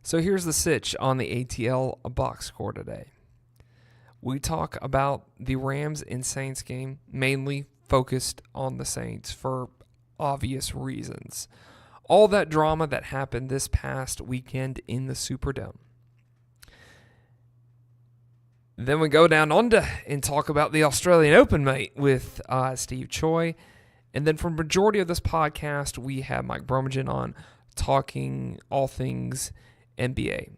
So here's the sitch on the ATL Boxscore today. We talk about the Rams and Saints game, mainly focused on the Saints for obvious reasons. All that drama that happened this past weekend in the Superdome. Then we go down under and talk about the Australian Open, mate, with Steve Choi. And then for the majority of this podcast, we have Mike Brugman on talking all things NBA.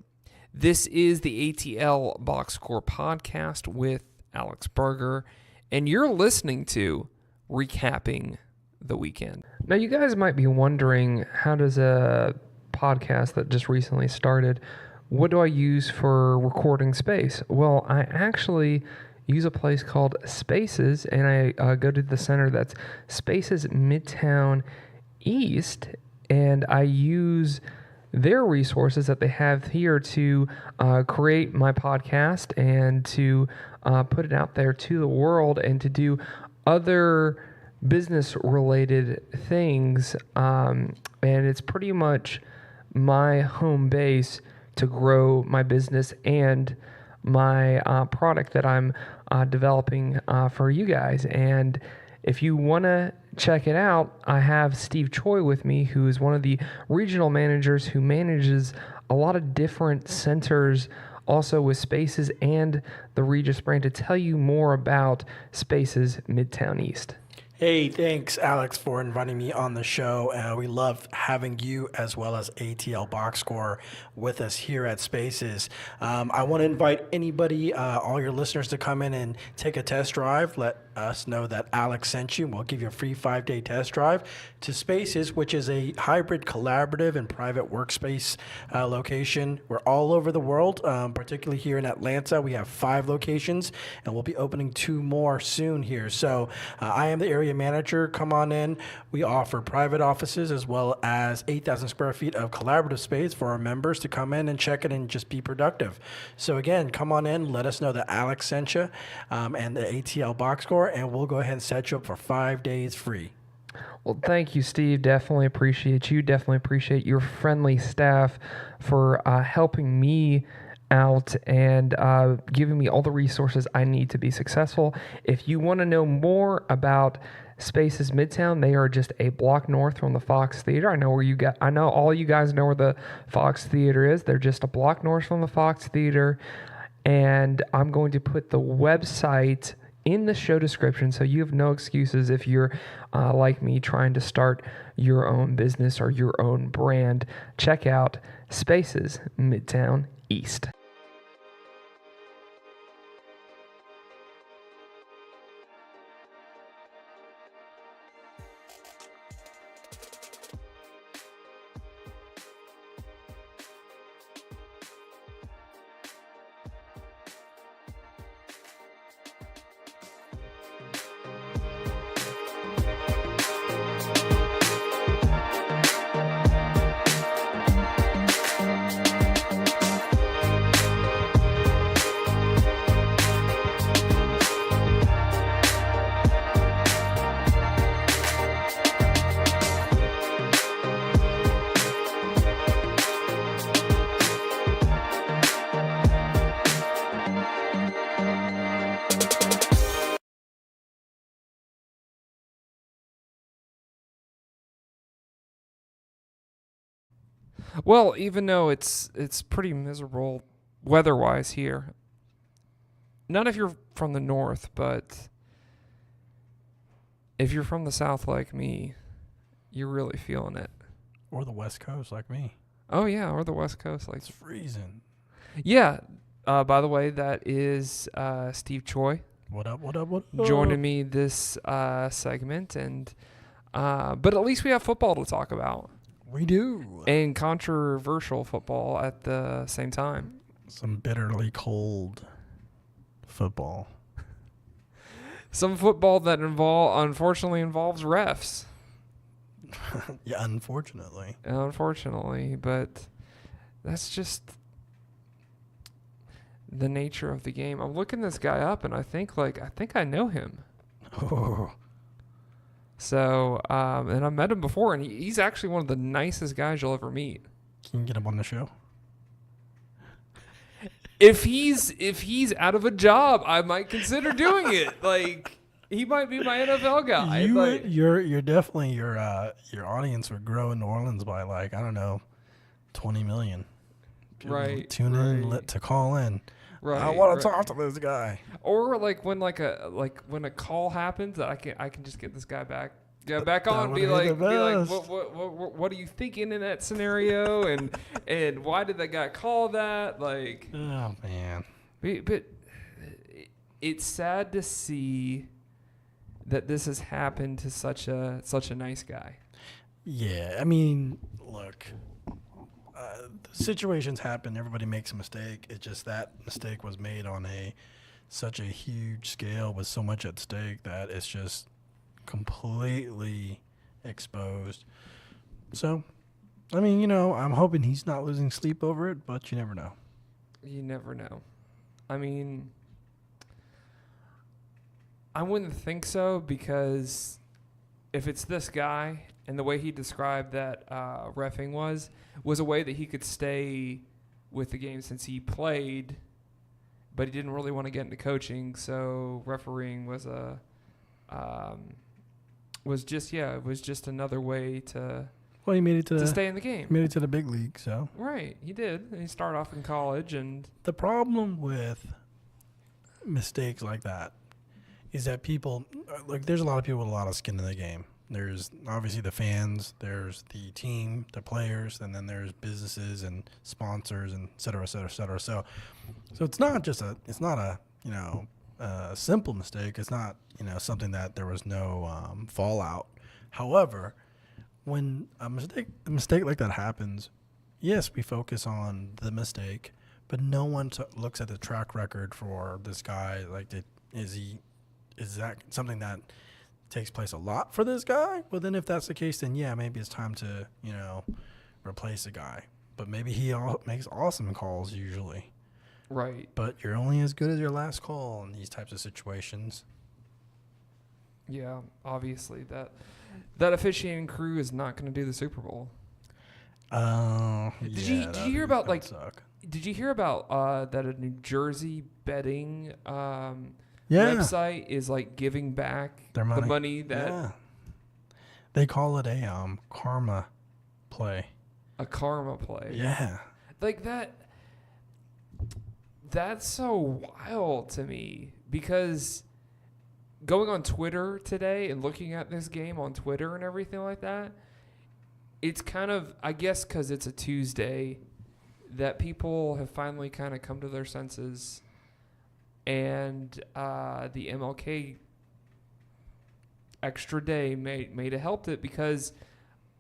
This is the ATL Boxscore podcast with Alex Berger, and you're listening to Recapping the Weekend. Now, you guys might be wondering, how does a podcast that just recently started, what do I use for recording space? Well, I actually use a place called Spaces, and I go to the center that's Spaces Midtown East, and I use their resources that they have here to create my podcast and to put it out there to the world and to do other business-related things. And it's pretty much my home base to grow my business and my product that I'm developing for you guys. And if you want to check it out, I have Steve Choi with me, who is one of the regional managers who manages a lot of different centers, also with Spaces and the Regis brand, to tell you more about Spaces Midtown East. Hey, thanks, Alex, for inviting me on the show. We love having you as well as ATL Boxscore with us here at Spaces. I want to invite anybody, all your listeners, to come in and take a test drive. Let us know that Alex sent you. We'll give you a free 5-day test drive to Spaces, which is a hybrid, collaborative, and private workspace location. We're all over the world, particularly here in Atlanta. We have 5 locations, and we'll be opening 2 more soon here. So I am the area manager. Come on in. We offer private offices as well as 8,000 square feet of collaborative space for our members to come in and check it and just be productive. So again, come on in. Let us know that Alex sent you and the ATL Boxscore, and we'll go ahead and set you up for 5 days free. Well, thank you, Steve. Definitely appreciate you. Definitely appreciate your friendly staff for helping me out and giving me all the resources I need to be successful. If you want to know more about Spaces Midtown, they are just a block north from the Fox Theater. I know all you guys know where the Fox Theater is. They're just a block north from the Fox Theater, and I'm going to put the website in the show description, so you have no excuses if you're like me, trying to start your own business or your own brand. Check out Spaces Midtown East. Well, even though it's pretty miserable weather-wise here, not if you're from the north, but if you're from the south like me, you're really feeling it. Or the West Coast like me. Oh, yeah, or the West Coast. Like it's freezing. Yeah. By the way, that is Steve Choi. What up, what up, what up? Joining me this segment. But at least we have football to talk about. We do. And controversial football at the same time. Some bitterly cold football. Some football that unfortunately involves refs. Yeah, unfortunately. Unfortunately, but that's just the nature of the game. I'm looking this guy up, and I think I know him. Oh. So, and I met him before, and he's actually one of the nicest guys you'll ever meet. Can you get him on the show? if he's out of a job, I might consider doing it. Like, he might be my NFL guy. You're definitely your audience would grow in New Orleans by like, I don't know, 20 million. People tune in to call in. Right, I want to talk to this guy. Or like when when a call happens, that I can just get this guy back. Yeah, back on. Be like, what are you thinking in that scenario? And why did that guy call that? Like, oh man. But it's sad to see that this has happened to such a nice guy. Yeah, I mean, look, situations happen. Everybody makes a mistake. It's just that mistake was made on such a huge scale with so much at stake that it's just completely exposed. So, I mean, I'm hoping he's not losing sleep over it, but you never know. You never know. I mean, I wouldn't think so, because if it's this guy and the way he described that reffing was a way that he could stay with the game since he played, but he didn't really want to get into coaching, so refereeing was just another way to he made it to stay in the game. He made it to the big league, so. Right, he did. And he started off in college, and the problem with mistakes like that is that people, like, there's a lot of people with a lot of skin in the game. There's obviously the fans, there's the team, the players, and then there's businesses and sponsors and et cetera, et cetera, et cetera. So it's not a simple mistake. It's not, something that there was no fallout. However, when a mistake like that happens, yes, we focus on the mistake, but no one looks at the track record for this guy. Like, is that something that takes place a lot for this guy? Well, then if that's the case, then yeah, maybe it's time to, replace a guy. But maybe he makes awesome calls usually. Right. But you're only as good as your last call in these types of situations. Yeah, obviously that officiating crew is not going to do the Super Bowl. Did you hear about Did you hear about that a New Jersey betting website is like giving back their money. The money that they call it a karma play. A karma play. Yeah. Like that. That's so wild to me, because going on Twitter today and looking at this game on Twitter and everything like that, it's kind of, I guess, because it's a Tuesday, that people have finally kind of come to their senses. And the MLK extra day may have helped it, because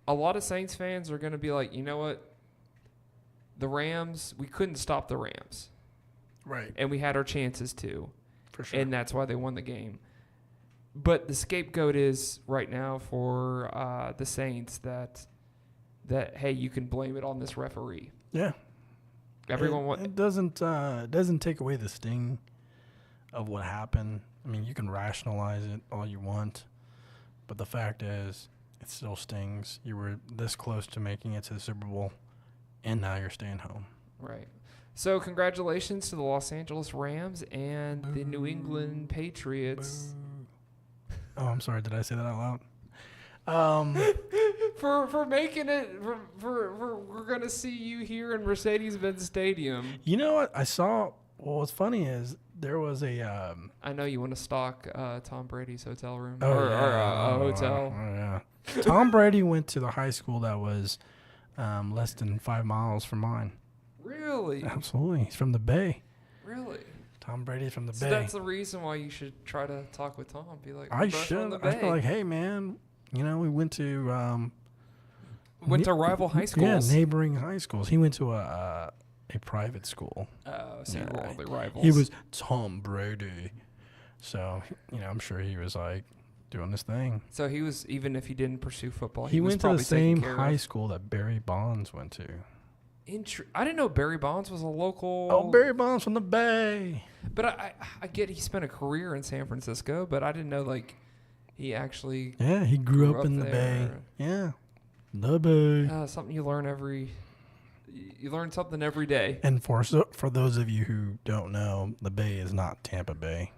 a lot of Saints fans are going to be like, you know what? The Rams, we couldn't stop the Rams. Right. And we had our chances to. For sure. And that's why they won the game. But the scapegoat is right now for the Saints that hey, you can blame it on this referee. Yeah. Everyone it doesn't take away the sting of what happened. I mean, you can rationalize it all you want, but the fact is, it still stings. You were this close to making it to the Super Bowl, and now you're staying home. Right. So congratulations to the Los Angeles Rams and the New England Patriots. Oh, I'm sorry. Did I say that out loud? For making it. For we're gonna see you here in Mercedes-Benz Stadium. You know what I saw? Well, what's funny is there was a. I know you want to stalk Tom Brady's hotel room or a hotel. Yeah. Tom Brady went to the high school that was less than 5 miles from mine. Really? Absolutely. He's from the Bay. Really? Tom Brady's from the Bay. So that's the reason why you should try to talk with Tom. Be like, I should. I feel like, hey, man, we went to to rival high schools. Yeah, neighboring high schools. He went to a private school. Oh, so you were all the rivals. He was Tom Brady. So, I'm sure he was like doing this thing. So he was, even if he didn't pursue football, he was went to probably the same taken care high of. school that Barry Bonds went to. I didn't know Barry Bonds was a local. Oh, Barry Bonds from the Bay. But I get he spent a career in San Francisco, but I didn't know, like, he actually. Yeah, he grew up in the Bay. Yeah, the Bay. Something you learn every You learn something every day. And for those of you who don't know, the Bay is not Tampa Bay.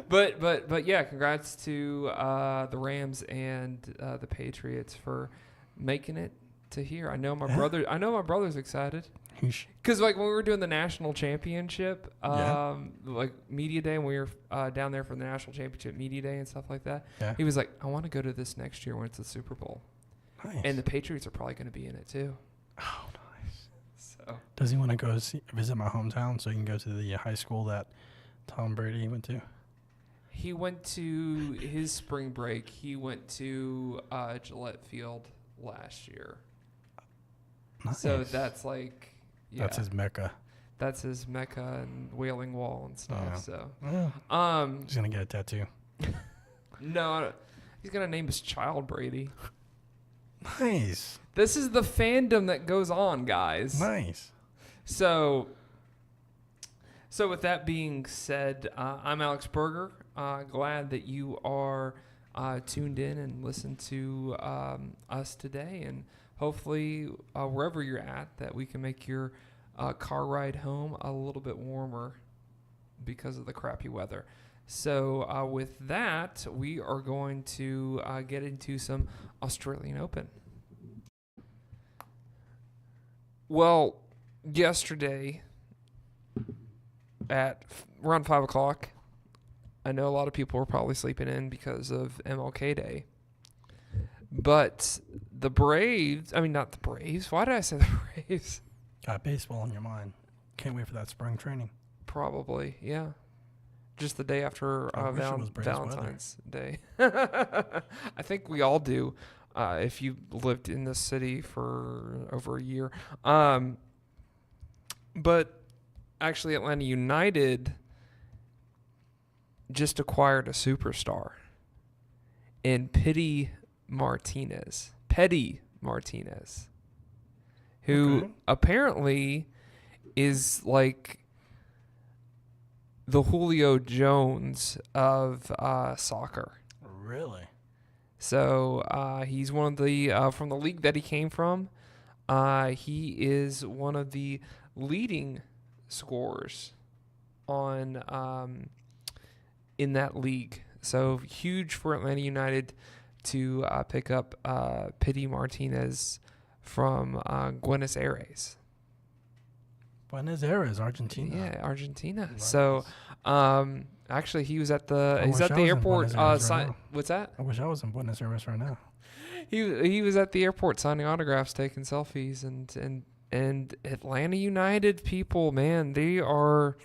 But yeah, congrats to the Rams and the Patriots for making it to here. I know my brother's excited. Because like when we were doing the national championship, like media day, when we were down there for the national championship media day and stuff like that, he was like, "I want to go to this next year when it's the Super Bowl." Nice. And the Patriots are probably going to be in it too. Oh, nice. So does he want to go visit my hometown so he can go to the high school that Tom Brady went to? He went to his spring break. He went to Gillette Field last year. Nice. So that's like. Yeah, that's his mecca. That's his mecca and Wailing Wall and stuff. Yeah. So, he's gonna get a tattoo. No, he's gonna name his child Brady. Nice. This is the fandom that goes on, guys. Nice. So with that being said, I'm Alex Berger. Glad that you are tuned in and listened to us today, and hopefully, wherever you're at, that we can make your car ride home a little bit warmer because of the crappy weather. So with that, we are going to get into some Australian Open. Well, yesterday at around 5 o'clock, I know a lot of people were probably sleeping in because of MLK Day. But the Braves, not the Braves. Why did I say the Braves? Got baseball on your mind. Can't wait for that spring training. Probably, yeah. Just the day after Valentine's Day. I think we all do, if you lived in this city for over a year. But actually, Atlanta United just acquired a superstar in Petty Martinez, who apparently is like the Julio Jones of soccer. Really? So he's one of the from the league that he came from. He is one of the leading scorers on in that league. So huge for Atlanta United to pick up Petty Martinez from Buenos Aires. Buenos Aires, Argentina. Yeah, Argentina. Nice. So actually, he was at the airport. What's that? I wish I was in Buenos Aires right now. He was at the airport signing autographs, taking selfies, and Atlanta United people, man, they are.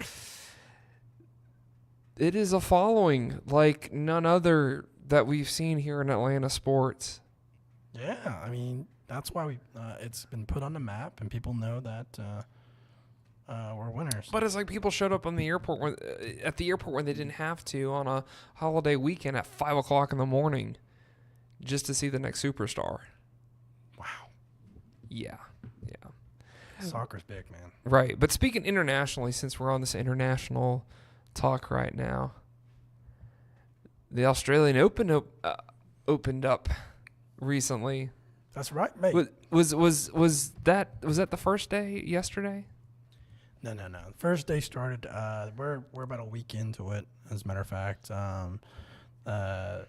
It is a following like none other that we've seen here in Atlanta sports. Yeah, that's why it's been put on the map, and people know that we're winners. But it's like people showed up on the airport at the airport when they didn't have to on a holiday weekend at 5 o'clock in the morning, just to see the next superstar. Wow. Yeah. Soccer's big, man. Right, but speaking internationally, since we're on this international talk right now, the Australian Open opened up recently. That's right, mate. Was that the first day yesterday? No. First day started. We're about a week into it. As a matter of fact, the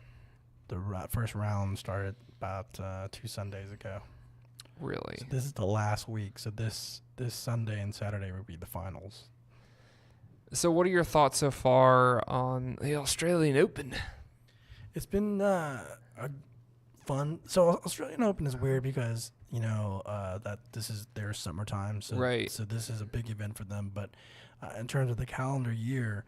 first round started about 2 Sundays ago. Really? So this is the last week. So this Sunday and Saturday will be the finals. So what are your thoughts so far on the Australian Open? It's been a fun. So Australian Open is weird because that this is their summertime. So right. So this is a big event for them. But in terms of the calendar year,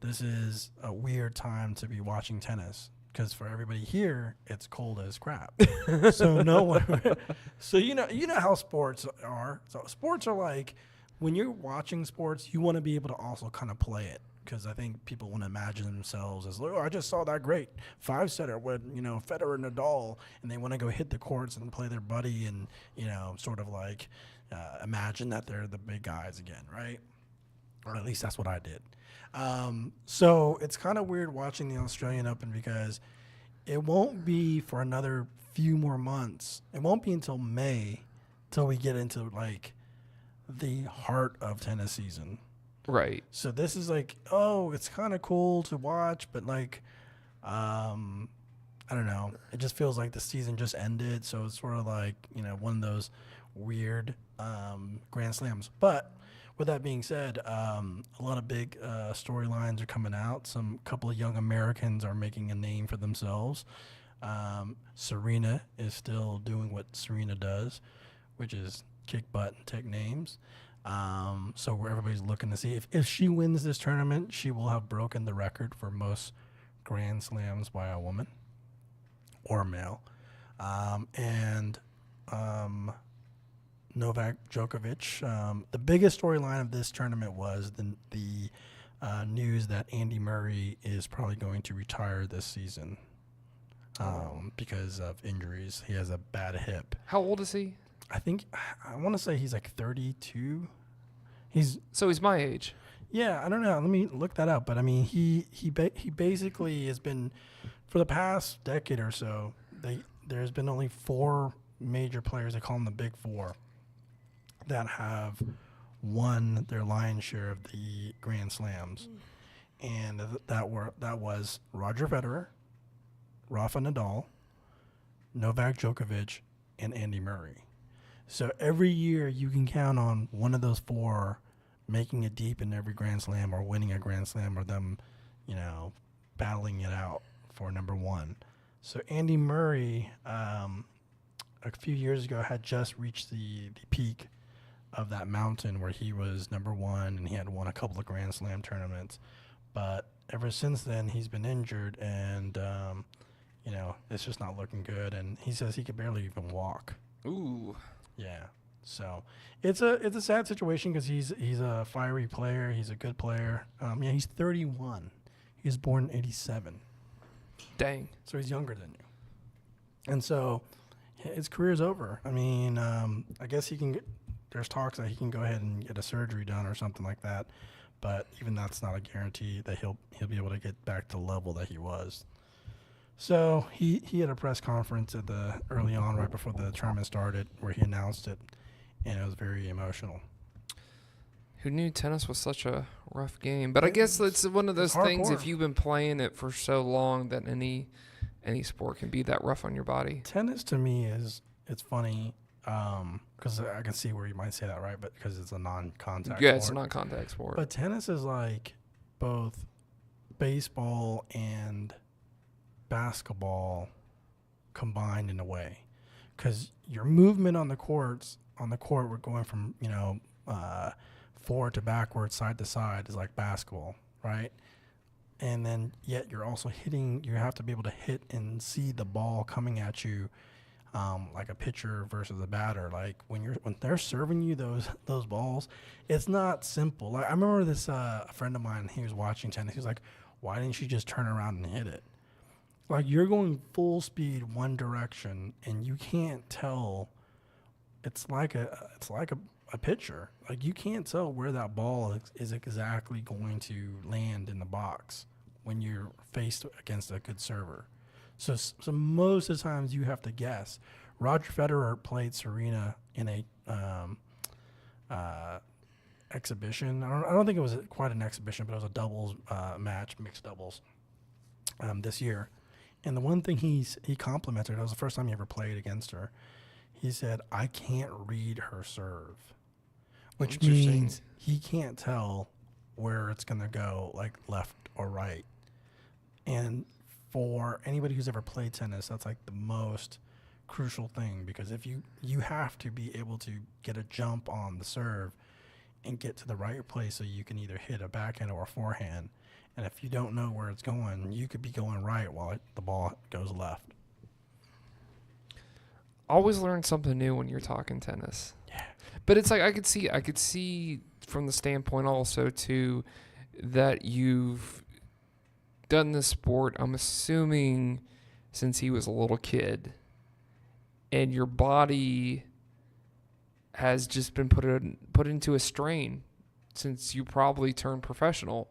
this is a weird time to be watching tennis. Because for everybody here, it's cold as crap. So no one. So you know how sports are. So sports are like when you're watching sports, you want to be able to also kind of play it. Because I think people want to imagine themselves as, I just saw that great 5-setter with Federer and Nadal, and they want to go hit the courts and play their buddy, and sort of like imagine that they're the big guys again, right? Or at least that's what I did. So it's kind of weird watching the Australian Open because it won't be for another few more months. It won't be until May till we get into like the heart of tennis season. Right. So this is like, oh, it's kind of cool to watch, but like, I don't know. It just feels like the season just ended. So it's sort of like, one of those weird Grand Slams. But with that being said, a lot of big storylines are coming out. Some couple of young Americans are making a name for themselves. Serena is still doing what Serena does, which is kick butt and take names. So where everybody's looking to see if she wins this tournament, she will have broken the record for most Grand Slams by a woman or a male. Novak Djokovic. The biggest storyline of this tournament was the news that Andy Murray is probably going to retire this season because of injuries. He has a bad hip. How old is he? I want to say he's like 32. So he's my age. Yeah, I don't know. Let me look that up. But I mean, he basically has been, for the past decade or so, there's been only 4 major players, they call them the Big Four, that have won their lion's share of the Grand Slams, and that was Roger Federer, Rafa Nadal, Novak Djokovic, and Andy Murray. So every year you can count on one of those 4 making it deep in every Grand Slam or winning a Grand Slam or them, battling it out for number 1. So Andy Murray, a few years ago, had just reached the peak of that mountain where he was number 1 and he had won a couple of Grand Slam tournaments. But ever since then, he's been injured and, it's just not looking good. And he says he could barely even walk. Ooh. Yeah. So it's a sad situation because he's a fiery player. He's a good player. He's 31. He was born in 87. Dang. So he's younger than you. And so his career's over. I mean, I guess there's talks that he can go ahead and get a surgery done or something like that. But even that's not a guarantee that he'll be able to get back to the level that he was. So he had a press conference early on, right before the tournament started, where he announced it, and it was very emotional. Who knew tennis was such a rough game? But I guess it's one of those things, if you've been playing it for so long, that any sport can be that rough on your body. Tennis to me it's funny because I can see where you might say that, right? But because it's a non-contact sport. It's a non-contact sport. But tennis is like both baseball and basketball combined in a way, because your movement on the court, we're going from forward to backward, side to side, is like basketball, right? And then yet you're also hitting. You have to be able to hit and see the ball coming at you, like a pitcher versus a batter. Like when they're serving you those balls, it's not simple. Like I remember this a friend of mine. He was watching tennis. He was like, "Why didn't you just turn around and hit it?" Like you're going full speed one direction, and you can't tell. It's like a pitcher. Like you can't tell where that ball is exactly going to land in the box when you're faced against a good server. So most of the times you have to guess. Roger Federer played Serena in a exhibition. I don't think it was quite an exhibition, but it was a doubles match, mixed doubles, this year. And the one thing he complimented, it was the first time he ever played against her. He said, "I can't read her serve," which means he can't tell where it's going to go, like left or right. And for anybody who's ever played tennis, that's like the most crucial thing, because if you have to be able to get a jump on the serve and get to the right place so you can either hit a backhand or a forehand. And if you don't know where it's going, you could be going right while the ball goes left. Always learn something new when you're talking tennis. Yeah. But it's like I could see from the standpoint also too that you've done this sport, I'm assuming, since he was a little kid, and your body has just been put into a strain since you probably turned professional.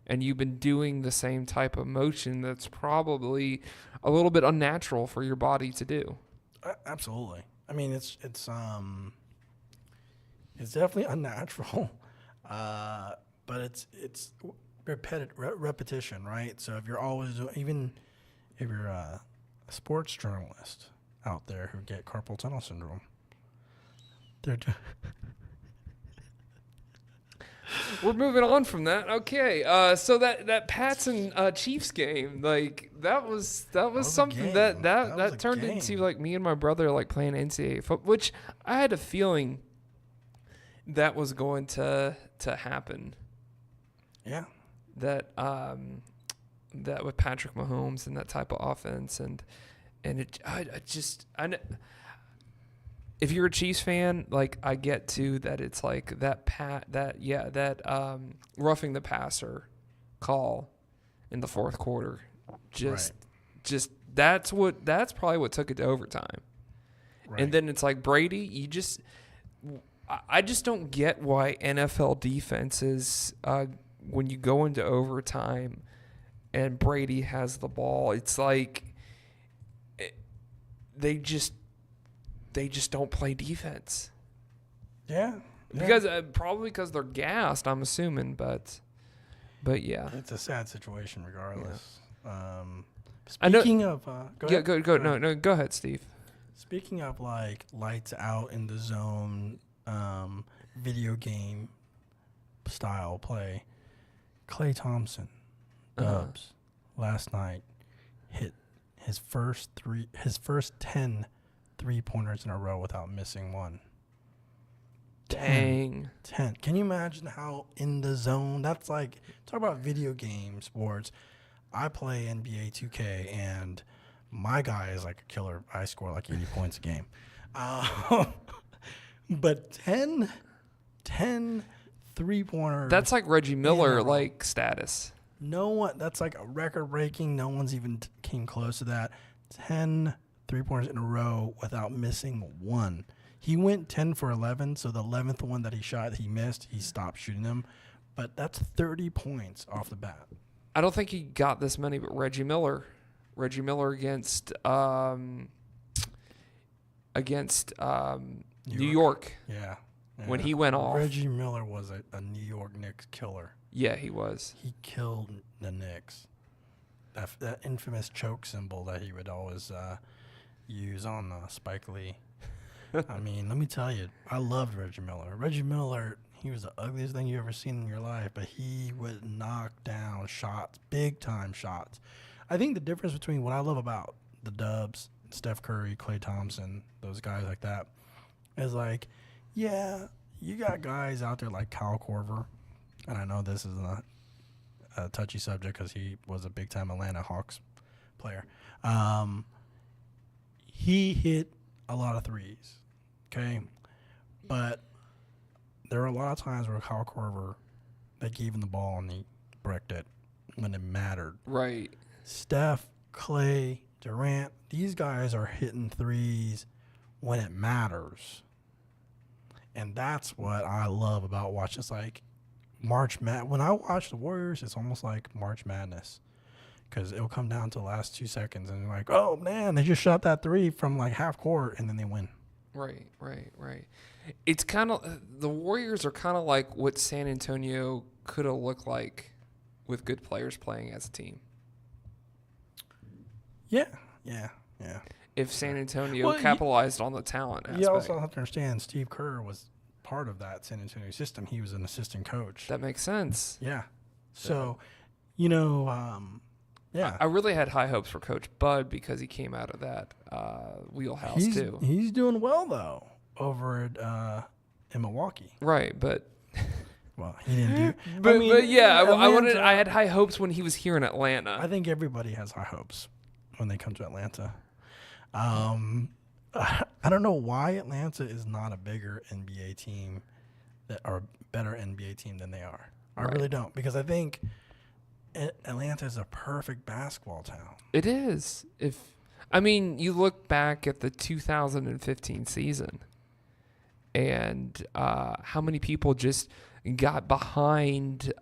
and you've been doing the same type of motion that's probably a little bit unnatural for your body to do. Absolutely. I mean, it's definitely unnatural, but it's repetition, right? So if you're always even if you're a sports journalist out there who get carpal tunnel syndrome, they're We're moving on from that. Okay, so that Pats and Chiefs game, like that was something that turned into like me and my brother like playing NCAA football, which I had a feeling that was going to happen. Yeah. That with Patrick Mahomes and that type of offense and if you're a Chiefs fan, like I get to that it's like that roughing the passer call in the fourth quarter. Just that's probably what took it to overtime. Right. And then it's like Brady, I just don't get why NFL defenses when you go into overtime and Brady has the ball, it's like they just don't play defense. Yeah. Because probably because they're gassed, I'm assuming, but yeah. It's a sad situation regardless. Yeah. Speaking of go ahead. Go ahead, Steve. Speaking of like lights out in the zone video game style play, Klay Thompson Dubs last night hit his first 10 3-pointers in a row without missing one. Dang. 10. Can you imagine how in the zone? That's like, talk about video game sports. I play NBA 2K, and my guy is like a killer. I score like 80 points a game. But 10 3-pointers. That's like Reggie Miller like status. No one. That's like a record breaking. No one's even came close to that. 10 3-pointers in a row without missing one. He went 10 for 11, so the 11th one that he shot, he missed. He stopped shooting them. But that's 30 points off the bat. I don't think he got this many, but Reggie Miller against New York. Yeah. When he went off. Reggie Miller was a New York Knicks killer. Yeah, he was. He killed the Knicks. That infamous choke symbol that he would always use on Spike Lee. I mean, let me tell you, I loved Reggie Miller. Reggie Miller, he was the ugliest thing you ever seen in your life, but he would knock down shots, big-time shots. I think the difference between what I love about the Dubs, Steph Curry, Klay Thompson, those guys like that, is like, yeah, you got guys out there like Kyle Korver, and I know this is a touchy subject because he was a big-time Atlanta Hawks player. He hit a lot of threes, okay? But there were a lot of times where Kyle Korver, they gave him the ball and he bricked it when it mattered. Right. Steph, Klay, Durant, these guys are hitting threes when it matters. And that's what I love about watching. It's like when I watch the Warriors, it's almost like March Madness. Because it'll come down to the last 2 seconds, and you're like, oh, man, they just shot that three from, like, half court, and then they win. Right. It's kind of – the Warriors are kind of like what San Antonio could have looked like with good players playing as a team. Yeah. If San Antonio capitalized on the talent aspect. You also have to understand Steve Kerr was part of that San Antonio system. He was an assistant coach. That makes sense. Yeah. So, yeah. I really had high hopes for Coach Bud because he came out of that wheelhouse too. He's doing well though over at in Milwaukee. Right, but well, he didn't do. But yeah, I had high hopes when he was here in Atlanta. I think everybody has high hopes when they come to Atlanta. I don't know why Atlanta is not a bigger NBA team or better NBA team than they are. I really don't, because I think Atlanta is a perfect basketball town. It is. You look back at the 2015 season and how many people just got behind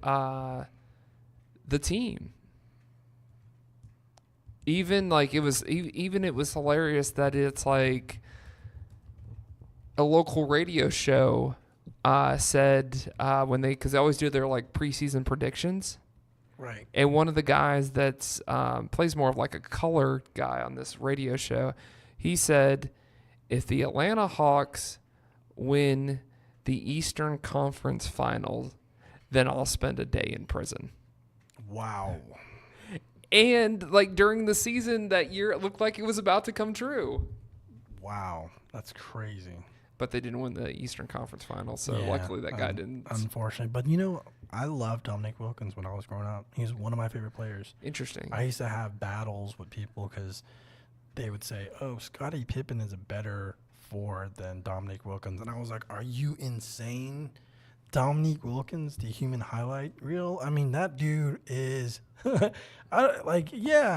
the team. Even like it was hilarious that it's like a local radio show said when because they always do their like preseason predictions. Right. And one of the guys that's plays more of like a color guy on this radio show, he said, if the Atlanta Hawks win the Eastern Conference Finals, then I'll spend a day in prison. Wow. And like during the season that year, it looked like it was about to come true. Wow. That's crazy. But they didn't win the Eastern Conference Finals, so Yeah, luckily that guy didn't. Unfortunately. But, you know, I loved Dominique Wilkins when I was growing up. He's one of my favorite players. Interesting. I used to have battles with people because they would say, oh, Scottie Pippen is a better forward than Dominique Wilkins. And I was like, are you insane? Dominique Wilkins, the human highlight reel? I mean, that dude is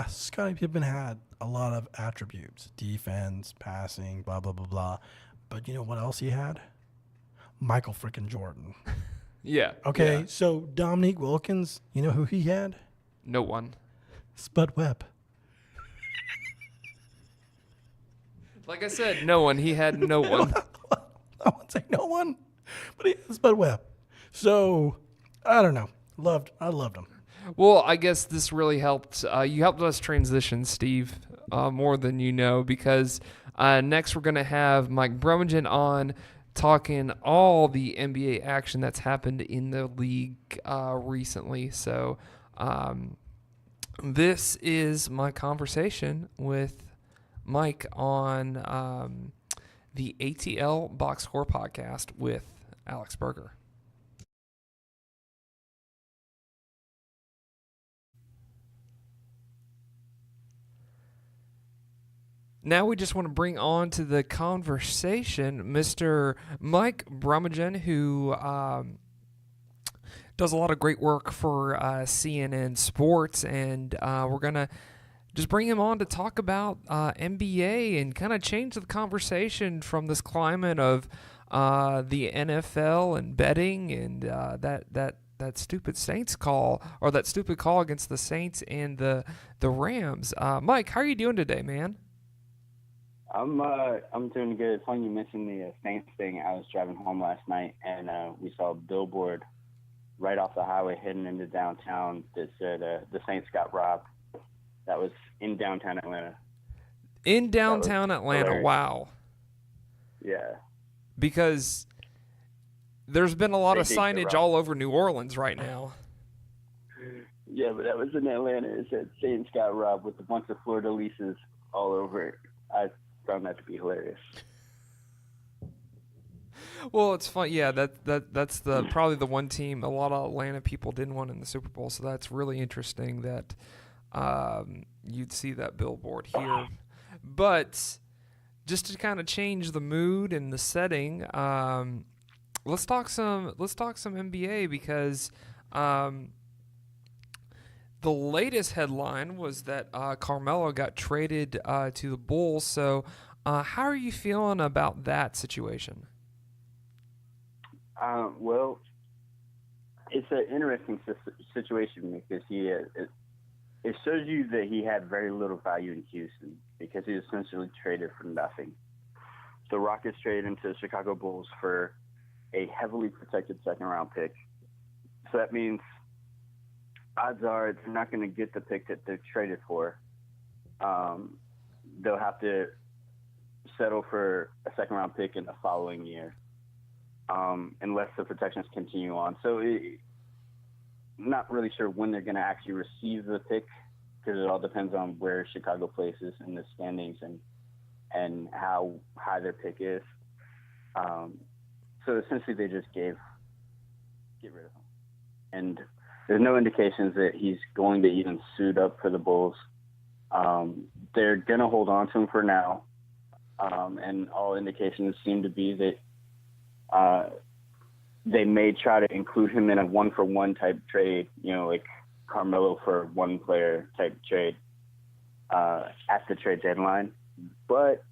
Scottie Pippen had a lot of attributes, defense, passing, blah, blah, blah, blah. But you know what else he had? Michael freaking Jordan. Yeah. Okay, yeah. so Dominique Wilkins, you know who he had? No one. Spud Webb. Like I said, no one. He had no one. I wouldn't say no one, but he had Spud Webb. So, I don't know. I loved him. Well, I guess this really helped. You helped us transition, Steve, more than you know, because next we're going to have Mike Brugman on talking all the NBA action that's happened in the league recently. So this is my conversation with Mike on the ATL Boxscore podcast with Alex Berger. Now we just want to bring on to the conversation Mr. Mike Brugman, who does a lot of great work for CNN Sports, and we're going to just bring him on to talk about NBA and kind of change the conversation from this climate of the NFL and betting and that stupid Saints call, or that stupid call against the Saints and the Rams. Mike, how are you doing today, man? I'm doing good. It's funny you mentioned the Saints thing. I was driving home last night, and we saw a billboard right off the highway heading into downtown that said the Saints got robbed. That was in downtown Atlanta. In downtown Atlanta, hilarious. Wow. Yeah. Because there's been a lot of They think they're signage robbed. all over New Orleans right now. Yeah, but that was in Atlanta. It said Saints got robbed with a bunch of fleur-de-lises all over it. I found that to be hilarious. Well, it's fun. Yeah, that's the probably the one team a lot of Atlanta people didn't want in the Super Bowl. So that's really interesting that you'd see that billboard here. But just to kind of change the mood and the setting, let's talk some NBA because the latest headline was that Carmelo got traded to the Bulls. So how are you feeling about that situation? Well, it's an interesting situation because it shows you that he had very little value in Houston because he essentially traded for nothing. The Rockets traded him to the Chicago Bulls for a heavily protected second-round pick. So that means odds are they're not going to get the pick that they're traded for. They'll have to settle for a second-round pick in the following year. Unless the protections continue on. So not really sure when they're going to actually receive the pick because it all depends on where Chicago places in the standings and how high their pick is. So essentially they just get rid of him. And there's no indications that he's going to even suit up for the Bulls. They're going to hold on to him for now. And all indications seem to be that they may try to include him in a one-for-one type trade, like Carmelo for one player type trade at the trade deadline. But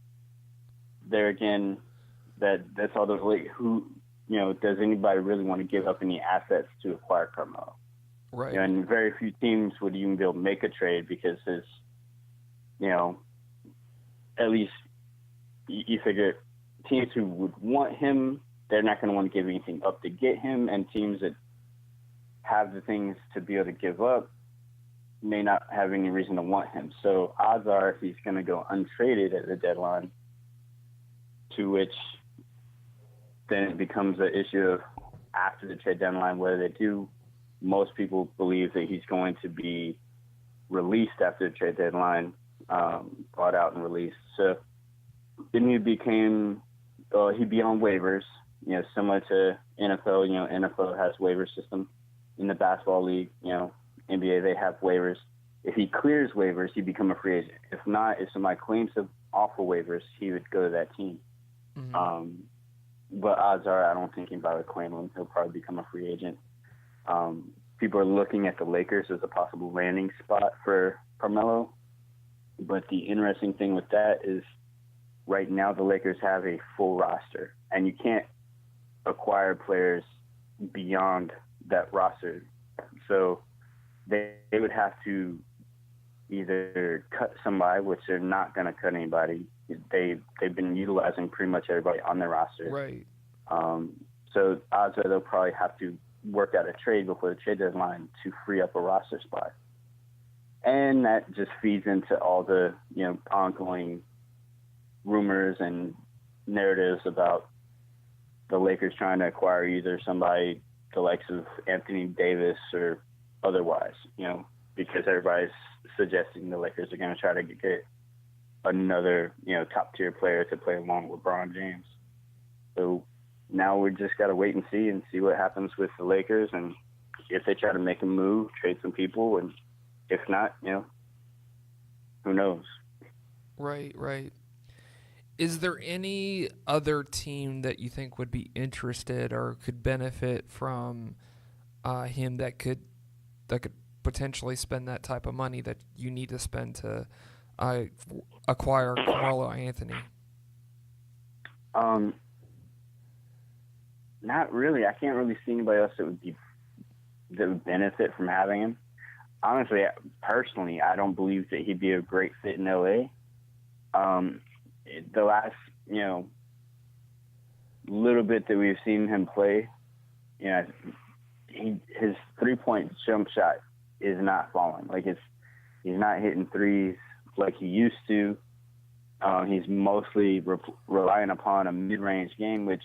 there again, that's all does anybody really want to give up any assets to acquire Carmelo? Right. And very few teams would even be able to make a trade because his, at least you figure teams who would want him, they're not going to want to give anything up to get him, and teams that have the things to be able to give up may not have any reason to want him. So odds are he's going to go untraded at the deadline, to which then it becomes an issue of after the trade deadline whether they do. Most people believe that he's going to be released after the trade deadline, bought out and released. So then he'd be on waivers, similar to NFL. NFL has waiver system. In the basketball league, NBA, they have waivers. If he clears waivers, he'd become a free agent. If not, if somebody claims him off of waivers, he would go to that team. Mm-hmm. But odds are, I don't think anybody would claim him. He'll probably become a free agent. People are looking at the Lakers as a possible landing spot for Carmelo. But the interesting thing with that is right now the Lakers have a full roster, and you can't acquire players beyond that roster. So they would have to either cut somebody, which they're not going to cut anybody. They've been utilizing pretty much everybody on their roster. Right. So odds are they'll probably have to work out a trade before the trade deadline to free up a roster spot. And that just feeds into all the, ongoing rumors and narratives about the Lakers trying to acquire either somebody the likes of Anthony Davis or otherwise, because everybody's suggesting the Lakers are going to try to get another, top-tier player to play along with LeBron James. So now we just got to wait and see what happens with the Lakers, and if they try to make a move, trade some people, and if not, who knows? Right. Is there any other team that you think would be interested or could benefit from him that could potentially spend that type of money that you need to spend to acquire Carmelo Anthony? Not really. I can't really see anybody else that would benefit from having him. Honestly, personally, I don't believe that he'd be a great fit in LA. The last, little bit that we've seen him play, his 3-point jump shot is not falling. He's not hitting threes like he used to. He's mostly relying upon a mid-range game, which,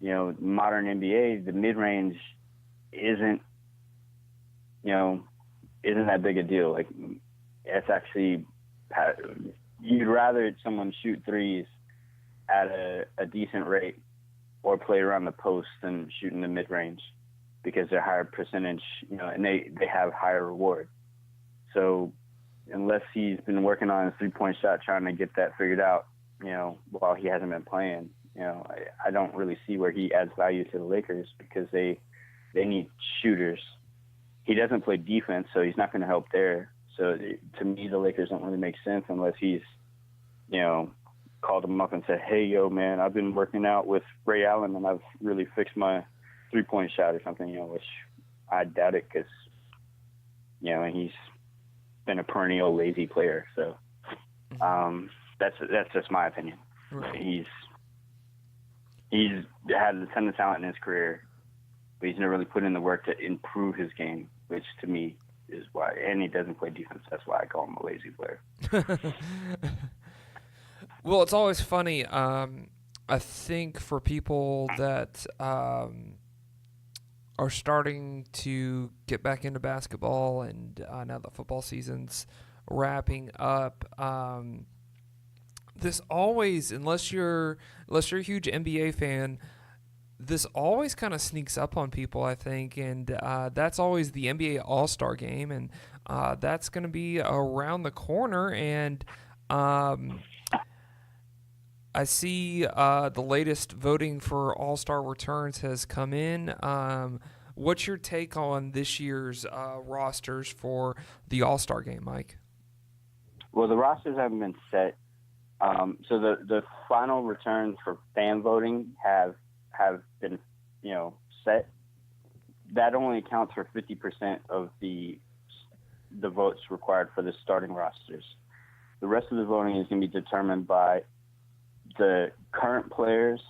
modern NBA, the mid-range isn't that big a deal. It's actually, you'd rather someone shoot threes at a decent rate or play around the post than shoot in the mid-range because they're higher percentage, and they have higher reward. So unless he's been working on his 3-point shot, trying to get that figured out, while he hasn't been playing, I don't really see where he adds value to the Lakers because they need shooters. He doesn't play defense, so he's not going to help there. So to me, the Lakers don't really make sense unless he's, called him up and said, hey, yo, man, I've been working out with Ray Allen and I've really fixed my 3-point shot or something, which I doubt it because, he's been a perennial lazy player. So that's just my opinion. Right. He's had a ton of talent in his career, but he's never really put in the work to improve his game, which to me is why, and he doesn't play defense. That's why I call him a lazy player. Well, it's always funny. I think for people that are starting to get back into basketball, and now the football season's wrapping up, this always, unless you're a huge NBA fan, this always kind of sneaks up on people, I think, and that's always the NBA All-Star Game, and that's going to be around the corner, and I see the latest voting for All-Star returns has come in. What's your take on this year's rosters for the All-Star Game, Mike? Well, the rosters haven't been set. So the final returns for fan voting have been, set. that only accounts for 50% of the votes required for the starting rosters. The rest of the voting is going to be determined by the current players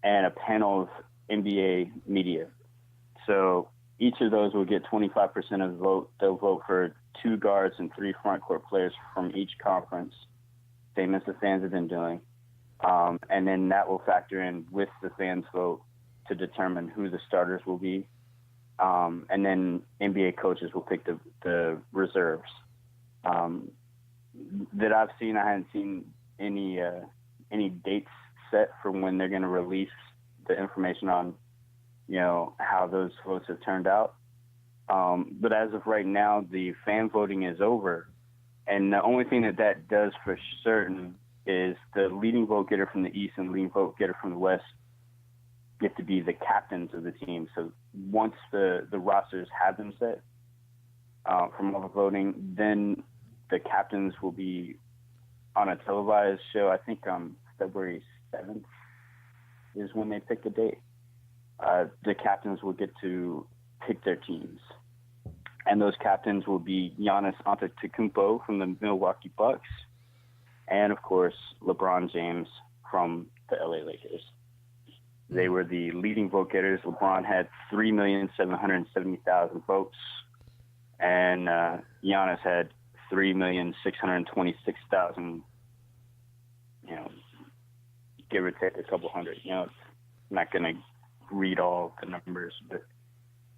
and a panel of NBA media. So each of those will get 25% of the vote. They'll vote for 2 guards and 3 front court players from each conference, same as the fans have been doing. And then that will factor in with the fans' vote to determine who the starters will be. And then NBA coaches will pick the reserves. That I've seen, I haven't seen any dates set for when they're going to release the information on, how those votes have turned out. But as of right now, the fan voting is over. And the only thing that does for certain is the leading vote getter from the East and leading vote getter from the West get to be the captains of the team. So once the rosters have been set from all the voting, then the captains will be on a televised show. I think February 7th is when they pick the date. The captains will get to pick their teams. And those captains will be Giannis Antetokounmpo from the Milwaukee Bucks and, of course, LeBron James from the LA Lakers. They were the leading vote getters. LeBron had 3,770,000 votes, and Giannis had 3,626,000. Give or take a couple hundred. I'm not going to read all the numbers, but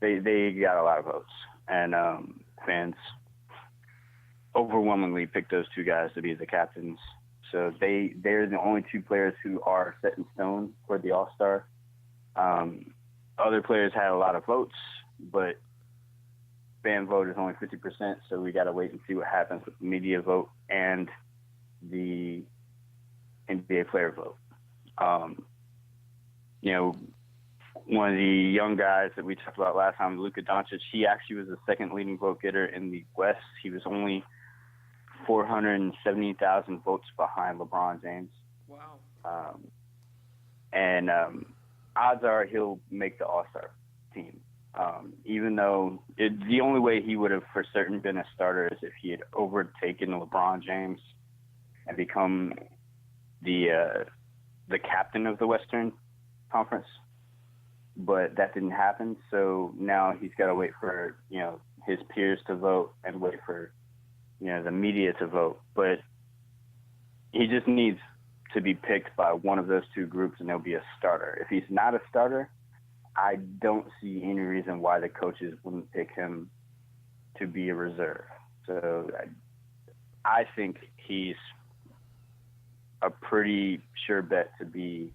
they got a lot of votes, and fans overwhelmingly picked those 2 guys to be the captains. So they're the only 2 players who are set in stone for the All-Star. Other players had a lot of votes, but fan vote is only 50%, so we got to wait and see what happens with the media vote and the NBA player vote. One of the young guys that we talked about last time, Luka Doncic, he actually was the second leading vote getter in the West. He was only 470,000 votes behind LeBron James. Wow. And odds are he'll make the All-Star team. Even though the only way he would have for certain been a starter is if he had overtaken LeBron James and become the captain of the Western Conference. But that didn't happen, so now he's got to wait for, his peers to vote and wait for, the media to vote. But he just needs to be picked by one of those 2 groups, and he'll be a starter. If he's not a starter, I don't see any reason why the coaches wouldn't pick him to be a reserve. So I think he's a pretty sure bet to be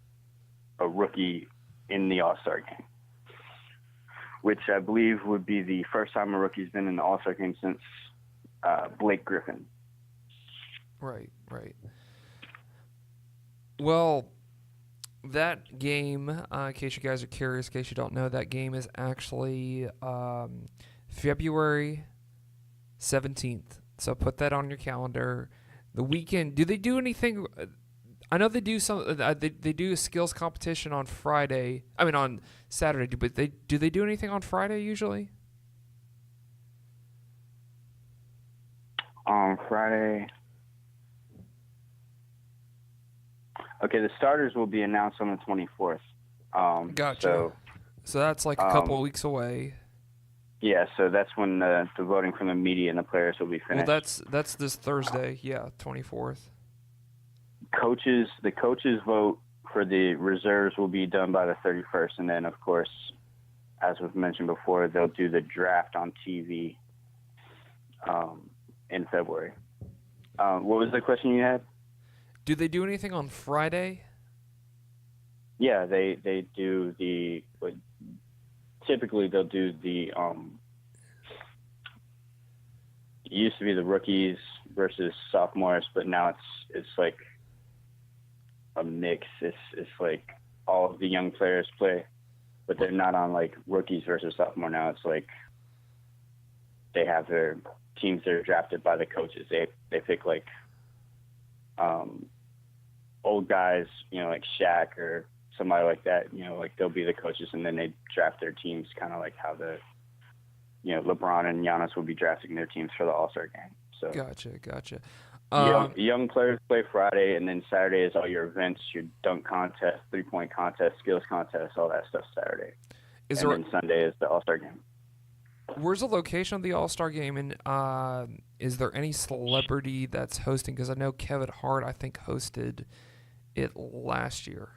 a rookie in the All-Star game, which I believe would be the first time a rookie's been in the All-Star game since Blake Griffin. Right. Well, that game, in case you guys are curious, in case you don't know, that game is actually February 17th. So put that on your calendar. The weekend, do they do anything? I know they do they do a skills competition on Friday. I mean on Saturday, but do they do anything on Friday usually? On Friday. Okay, the starters will be announced on the 24th. Gotcha. So that's like a couple of weeks away. Yeah, so that's when the voting from the media and the players will be finished. Well, that's this Thursday. Yeah, 24th. The coaches vote for the reserves will be done by the 31st, and then of course, as we've mentioned before, they'll do the draft on TV in February. What was the question you had? Do they do anything on Friday? Yeah, they do typically they'll do the it used to be the rookies versus sophomores, but now it's like a mix. It's like all of the young players play, but they're not on like rookies versus sophomore now. It's like they have their teams that are drafted by the coaches. They pick like old guys, like Shaq or somebody like that, like they'll be the coaches, and then they draft their teams kind of like how the LeBron and Giannis will be drafting their teams for the All-Star game. So Gotcha. Young players play Friday, and then Saturday is all your events, your dunk contest, 3-point contest, skills contest, all that stuff Saturday. Then Sunday is the All-Star game. Where's the location of the All-Star game, and is there any celebrity that's hosting? Because I know Kevin Hart, I think, hosted it last year.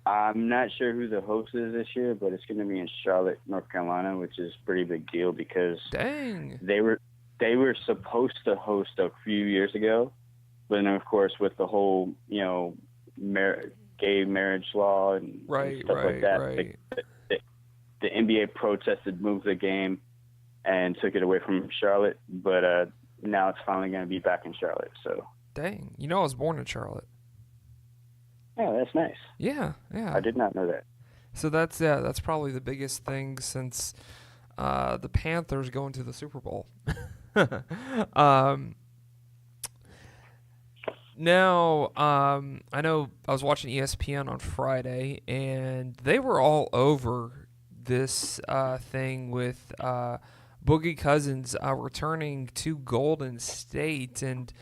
I'm not sure who the host is this year, but it's going to be in Charlotte, North Carolina, which is a pretty big deal because they were supposed to host a few years ago, but then of course with the whole gay marriage law and stuff like that, the NBA protested, moved the game, and took it away from Charlotte. But now it's finally going to be back in Charlotte. So dang, I was born in Charlotte. Yeah, that's nice. Yeah. I did not know that. So that's probably the biggest thing since the Panthers going to the Super Bowl. Now, I know I was watching ESPN on Friday, and they were all over this thing with Boogie Cousins returning to Golden State. And,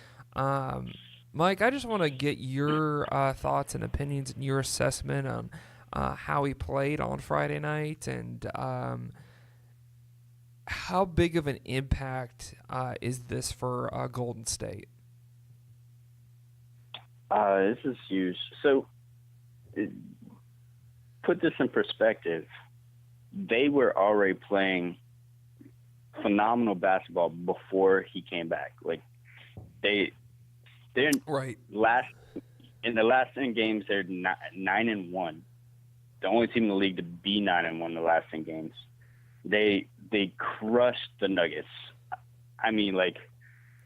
Mike, I just want to get your thoughts and opinions and your assessment on how he played on Friday night and how big of an impact is this for Golden State? This is huge. So, put this in perspective. They were already playing phenomenal basketball before he came back. Like they're in the last 10 games, they're 9-1. The only team in the league to be 9-1 the last 10 games. They crushed the Nuggets. I mean, like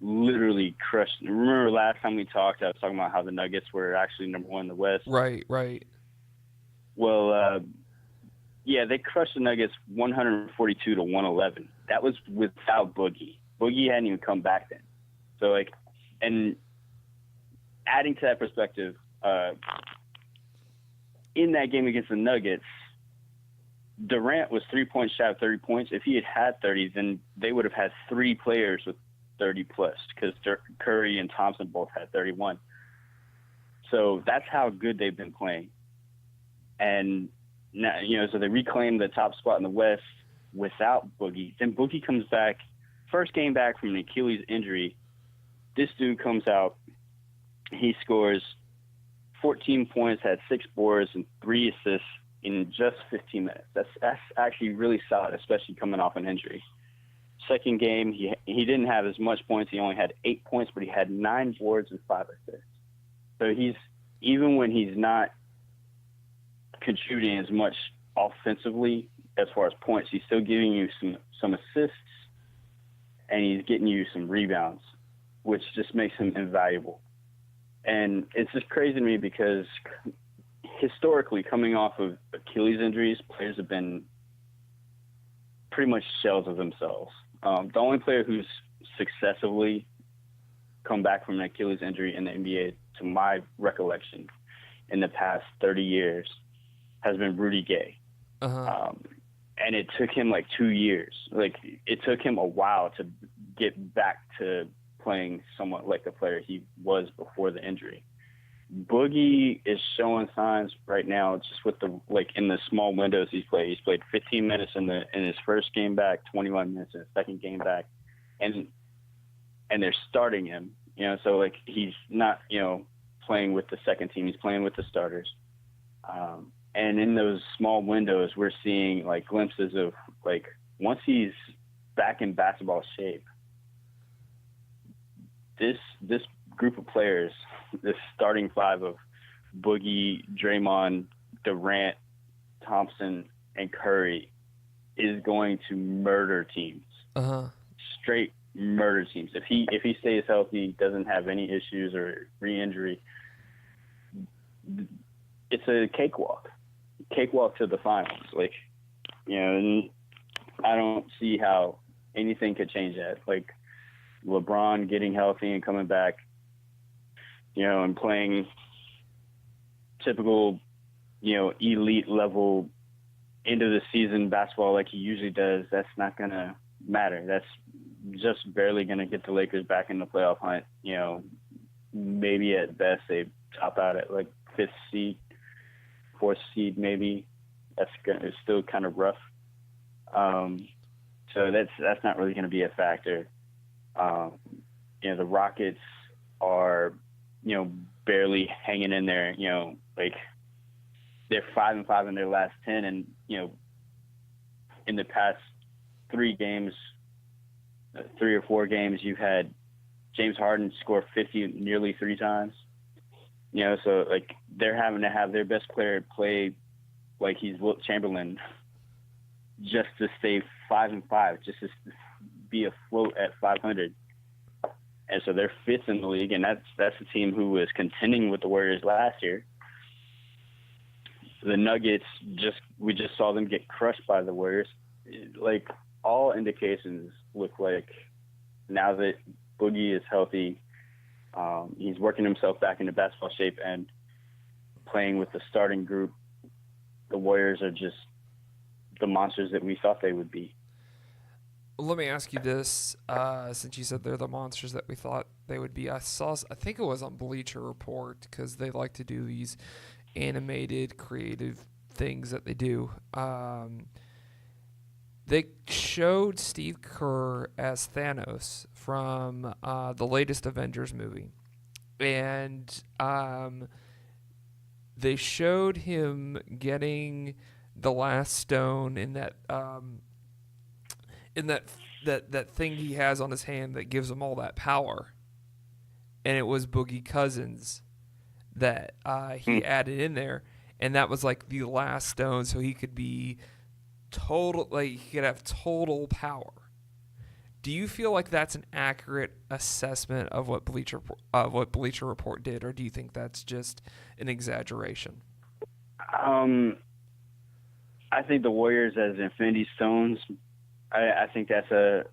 literally crushed. Remember last time we talked, I was talking about how the Nuggets were actually number 1 in the West. Right. Well, they crushed the Nuggets 142-111. That was without Boogie. Boogie hadn't even come back then. So, and adding to that perspective, in that game against the Nuggets, Durant was 3 points shy of 30 points. If he had 30, then they would have had 3 players with 30-plus because Curry and Thompson both had 31. So that's how good they've been playing. And now, so they reclaimed the top spot in the West without Boogie. Then Boogie comes back, first game back from an Achilles injury. This dude comes out. He scores 14 points, had 6 boards, and 3 assists in just 15 minutes. That's actually really solid, especially coming off an injury. Second game, he didn't have as much points. He only had 8 points, but he had 9 boards and 5 assists. So even when he's not contributing as much offensively as far as points, he's still giving you some assists, and he's getting you some rebounds, which just makes him invaluable. And it's just crazy to me because historically, coming off of Achilles injuries, players have been pretty much shells of themselves. The only player who's successfully come back from an Achilles injury in the NBA, to my recollection, in the past 30 years, has been Rudy Gay. And it took him like 2 years. Like it took him a while to get back to playing somewhat like the player he was before the injury. Boogie is showing signs right now, just with in the small windows he's played. He's played 15 minutes in his first game back, 21 minutes in his second game back, and they're starting him. So he's not playing with the second team. He's playing with the starters. And in those small windows, we're seeing glimpses of once he's back in basketball shape, this group of players, this starting 5 of Boogie, Draymond, Durant, Thompson, and Curry is going to murder teams. Straight murder teams. If he stays healthy, doesn't have any issues or re-injury, it's a cakewalk to the finals. And I don't see how anything could change that. LeBron getting healthy and coming back, and playing typical, elite level end of the season basketball like he usually does, that's not going to matter. That's just barely going to get the Lakers back in the playoff hunt. You know, maybe at best they top out at like 5th seed, 4th seed maybe. It's still kind of rough. So that's not really going to be a factor. You know, the Rockets are, you know, barely hanging in there. You know, like they're 5-5 in their last 10, and you know, in the past 3 or 4 games, you've had James Harden score 50 nearly 3 times. You know, so like they're having to have their best player play like he's Wilt Chamberlain just to stay 5-5, just to be afloat at 500. And so they're 5th in the league, and that's a team who was contending with the Warriors last year. The Nuggets, we just saw them get crushed by the Warriors. Like, all indications look like now that Boogie is healthy, he's working himself back into basketball shape and playing with the starting group, the Warriors are just the monsters that we thought they would be. Let me ask you this, since you said they're the monsters that we thought they would be. I think it was on Bleacher Report, because they like to do these animated, creative things that they do. They showed Steve Kerr as Thanos from the latest Avengers movie. And they showed him getting the last stone in that that thing he has on his hand that gives him all that power. And it was Boogie Cousins that he added in there. And that was like the last stone, so he could be total, like he could have total power. Do you feel like that's an accurate assessment of what Bleacher Report did, or do you think that's just an exaggeration? I think the Warriors as Infinity Stones, I think that's a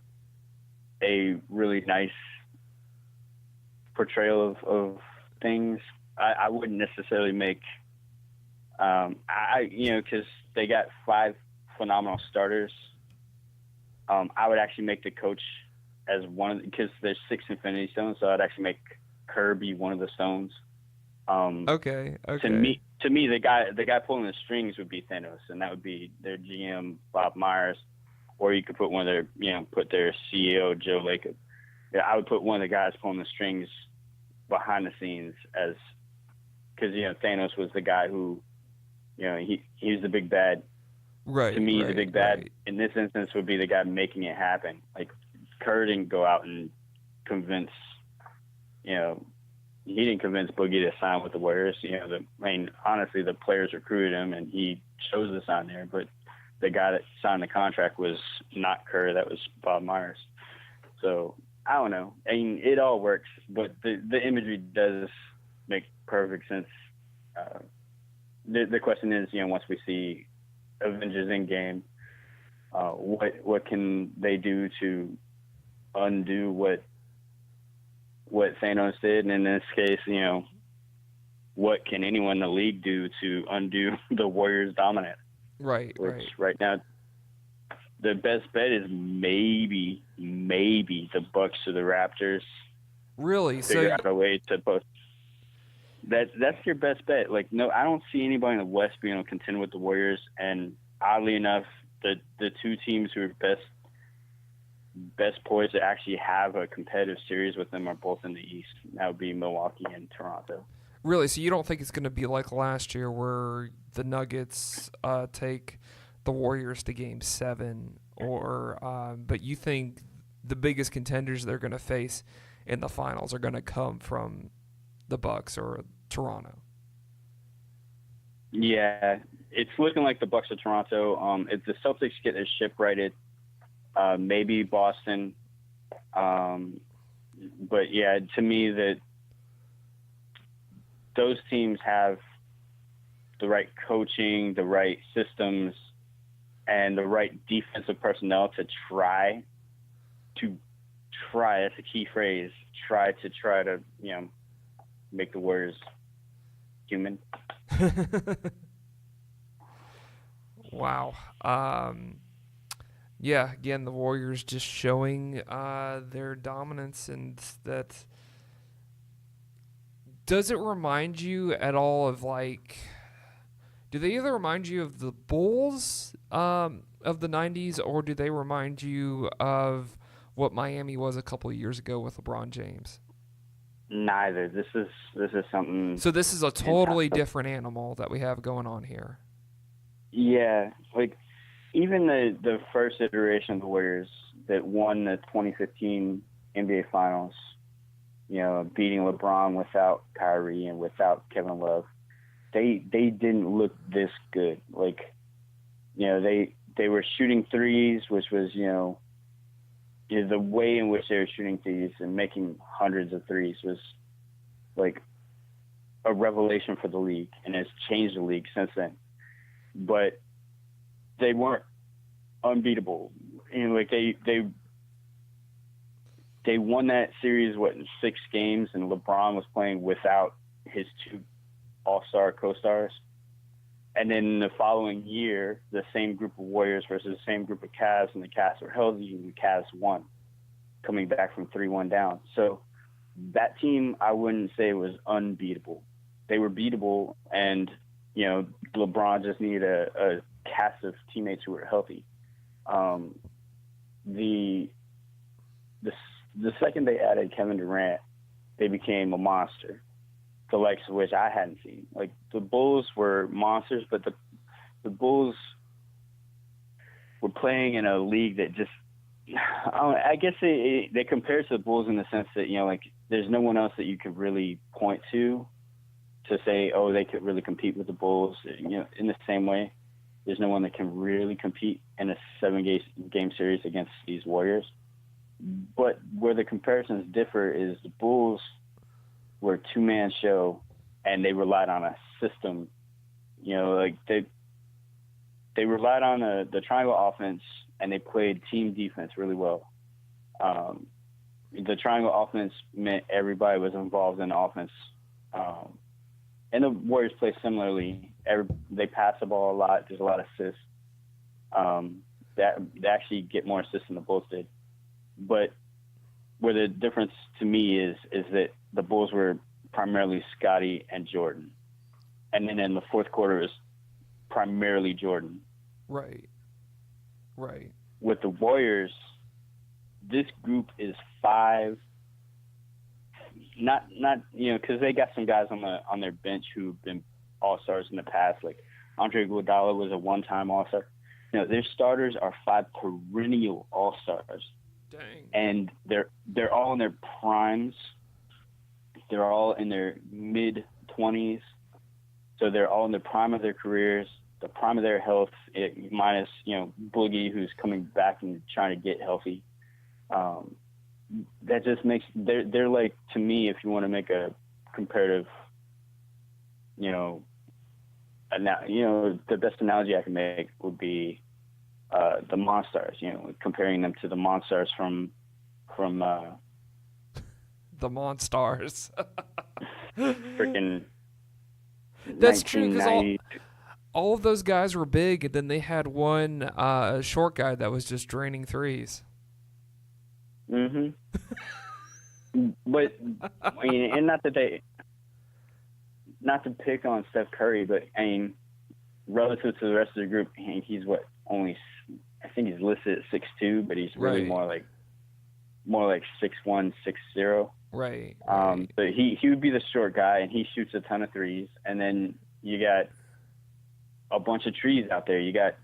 really nice portrayal of things. I wouldn't necessarily make, because they got 5 phenomenal starters. I would actually make the coach as one of, because there's 6 Infinity Stones, so I'd actually make Kerr be one of the stones. Okay. To me, the guy pulling the strings would be Thanos, and that would be their GM Bob Myers, or you could put one of their, put their CEO Joe Lacob. Yeah, I would put one of the guys pulling the strings behind the scenes as, because Thanos was the guy who, he's the big bad. Right. To me, the big bad right. in this instance would be the guy making it happen. Like Kerr didn't go out and convince, he didn't convince Boogie to sign with the Warriors. Honestly, the players recruited him and he chose to sign there. But the guy that signed the contract was not Kerr. That was Bob Myers. So I don't know. It all works, but the imagery does make perfect sense. The question is, once we see Avengers Endgame, what can they do to undo what Thanos did? And in this case, what can anyone in the league do to undo the Warriors' dominance? Right. Right now, the best bet is maybe the Bucks or the Raptors. Really? Figure out a way to post. That's your best bet. Like, no, I don't see anybody in the West being able to contend with the Warriors. And oddly enough, the 2 teams who are best poised to actually have a competitive series with them are both in the East. That would be Milwaukee and Toronto. Really? So you don't think it's going to be like last year where the Nuggets take the Warriors to Game 7, but you think the biggest contenders they're going to face in the finals are going to come from the Bucks or Toronto? Yeah, it's looking like the Bucks or Toronto. If the Celtics get their ship righted, maybe Boston. But yeah, to me, that those teams have the right coaching, the right systems, and the right defensive personnel to try. That's a key phrase. Try to make the Warriors human. Wow. Yeah, again, the Warriors just showing their dominance, and that. Does it remind you at all of, like, do they either remind you of the Bulls of the 90s, or do they remind you of what Miami was a couple of years ago with LeBron James? Neither. This is something. So this is a totally different animal that we have going on here. Yeah, like even the first iteration of the Warriors that won the 2015 NBA Finals, beating LeBron without Kyrie and without Kevin Love, they didn't look this good. Like, they were shooting threes, which was, the way in which they were shooting threes and making hundreds of threes was like a revelation for the league, and it's changed the league since then. But they weren't unbeatable. Like they won that series, in 6 games, and LeBron was playing without his 2 all-star co-stars. And then the following year, the same group of Warriors versus the same group of Cavs, and the Cavs were healthy, and the Cavs won, coming back from 3-1 down. So that team, I wouldn't say was unbeatable. They were beatable, and LeBron just needed a cast of teammates who were healthy. The second they added Kevin Durant, they became a monster, the likes of which I hadn't seen. Like, the Bulls were monsters, but the Bulls were playing in a league that just, I guess they compare to the Bulls in the sense that, there's no one else that you could really point to say, oh, they could really compete with the Bulls, in the same way. There's no one that can really compete in a 7-game series against these Warriors. But where the comparisons differ is the Bulls were a 2-man show, and they relied on a system. Like they relied on the triangle offense, and they played team defense really well. The triangle offense meant everybody was involved in the offense. And the Warriors play similarly. They pass the ball a lot. There's a lot of assists. They actually get more assists than the Bulls did. But where the difference to me is that the Bulls were primarily Scottie and Jordan. And then in the fourth quarter, it was primarily Jordan. Right. With the Warriors, this group is 5. Not because they got some guys on their bench who've been all-stars in the past. Like Andre Iguodala was a one-time all-star. Their starters are 5 perennial all-stars. Dang. And they're all in their primes. They're all in their mid-20s. So they're all in the prime of their careers, the prime of their health, minus, Boogie, who's coming back and trying to get healthy. That just makes they're like, to me, if you want to make a comparative, the best analogy I can make would be the Monstars, comparing them to the Monstars from the Monstars. Freaking. That's true, because all of those guys were big, and then they had one short guy that was just draining threes. Mm-hmm. But and not to pick on Steph Curry, but relative to the rest of the group, he's I think he's listed at 6'2", but he's really more like 6'1", 6'0". Right. But he would be the short guy, and he shoots a ton of threes. And then you got a bunch of trees out there. You got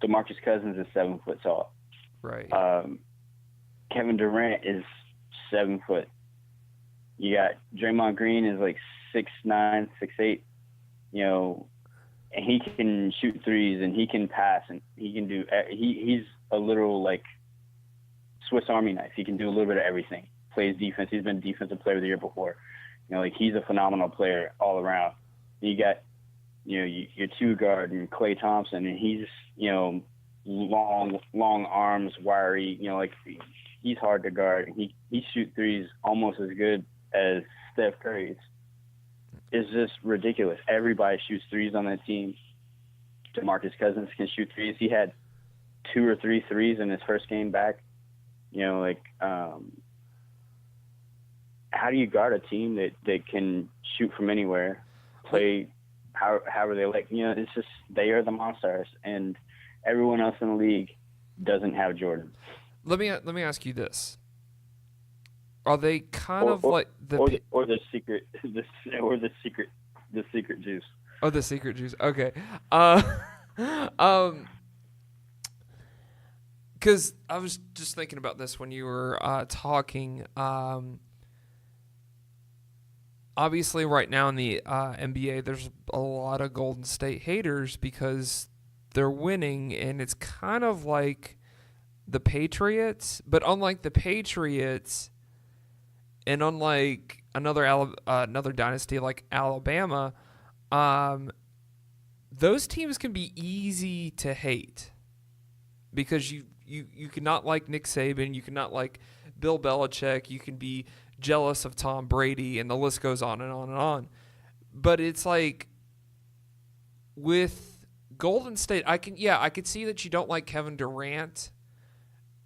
DeMarcus Cousins is 7 foot tall. Right. Kevin Durant is 7 foot. You got Draymond Green is like 6'9", 6'8", and he can shoot threes, and he can pass, and he can do. He's a literal like Swiss Army knife. He can do a little bit of everything. Plays defense. He's been defensive player of the year before. He's a phenomenal player all around. You got your 2 guard and Klay Thompson, and he's long arms, wiry. He's hard to guard. He shoots threes almost as good as Steph Curry. It's just ridiculous. Everybody shoots threes on that team. DeMarcus Cousins can shoot threes. He had 2 or 3 threes in his first game back. You know, like, how do you guard a team that can shoot from anywhere, play however they like? You know, it's just they are the monsters, and everyone else in the league doesn't have Jordan. Let me ask you this: are they kind of like the secret juice? Oh, the secret juice. Okay. Because I was just thinking about this when you were talking. Obviously, right now in the NBA, there's a lot of Golden State haters because they're winning, and it's kind of like the Patriots. But unlike the Patriots, and unlike another dynasty like Alabama, those teams can be easy to hate because you cannot like Nick Saban, you cannot like Bill Belichick, you can be jealous of Tom Brady, and the list goes on and on and on. But it's like with Golden State, I could see that you don't like Kevin Durant,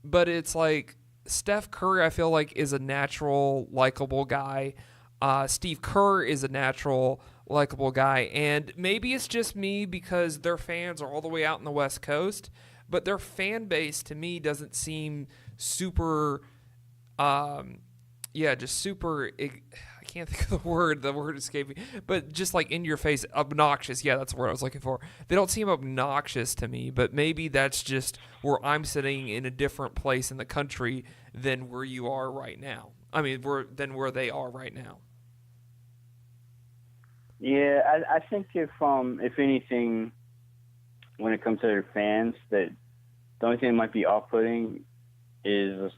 but it's like Steph Curry, I feel like, is a natural likable guy. Steve Kerr is a natural likable guy, and maybe it's just me because their fans are all the way out in the West Coast, but their fan base to me doesn't seem super, just super. I can't think of the word escaping, but just like in your face, obnoxious. Yeah, that's the word I was looking for. They don't seem obnoxious to me, but maybe that's just where I'm sitting in a different place in the country than where you are right now. I mean, where they are right now. Yeah, I think if anything, when it comes to their fans, that the only thing that might be off-putting is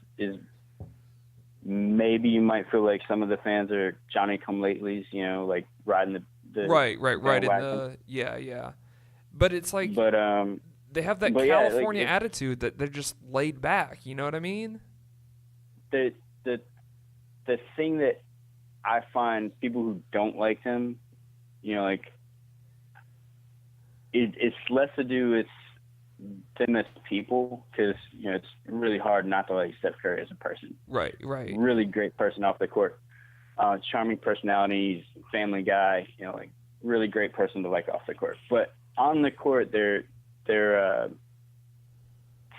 maybe you might feel like some of the fans are Johnny-come-latelys, you know, like riding the right in the yeah. But it's like they have that California attitude that they're just laid back. You know what I mean? The thing that I find people who don't like them, you know, like it's less to do with them as people, because you know it's really hard not to like Steph Curry as a person. Right. Really great person off the court, charming personalities, family guy. You know, like really great person to like off the court. But on the court, their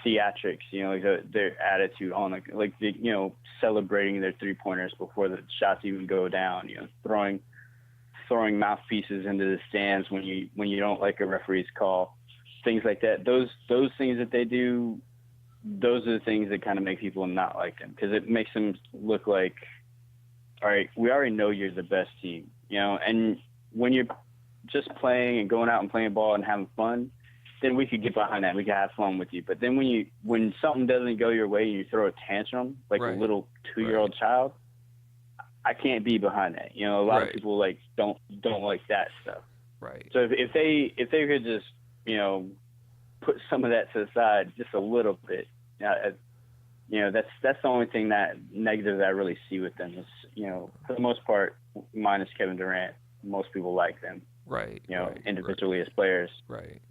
theatrics, you know, like their attitude on you know, celebrating their 3-pointers before the shots even go down. You know, throwing mouthpieces into the stands when you don't like a referee's call. Things like that. Those things that they do, those are the things that kind of make people not like them, because it makes them look like, all right, we already know you're the best team, you know. And when you're just playing and going out and playing ball and having fun, then we could get behind that. We could have fun with you. But then when something doesn't go your way and you throw a tantrum like a little 2-year-old child, I can't be behind that. You know, a lot of people like don't like that stuff. Right. So if they could just, you know, put some of that to the side just a little bit. You know, that's the only thing that negative that I really see with them is, you know, for the most part, minus Kevin Durant, most people like them. Right. You know, individually as players. Right.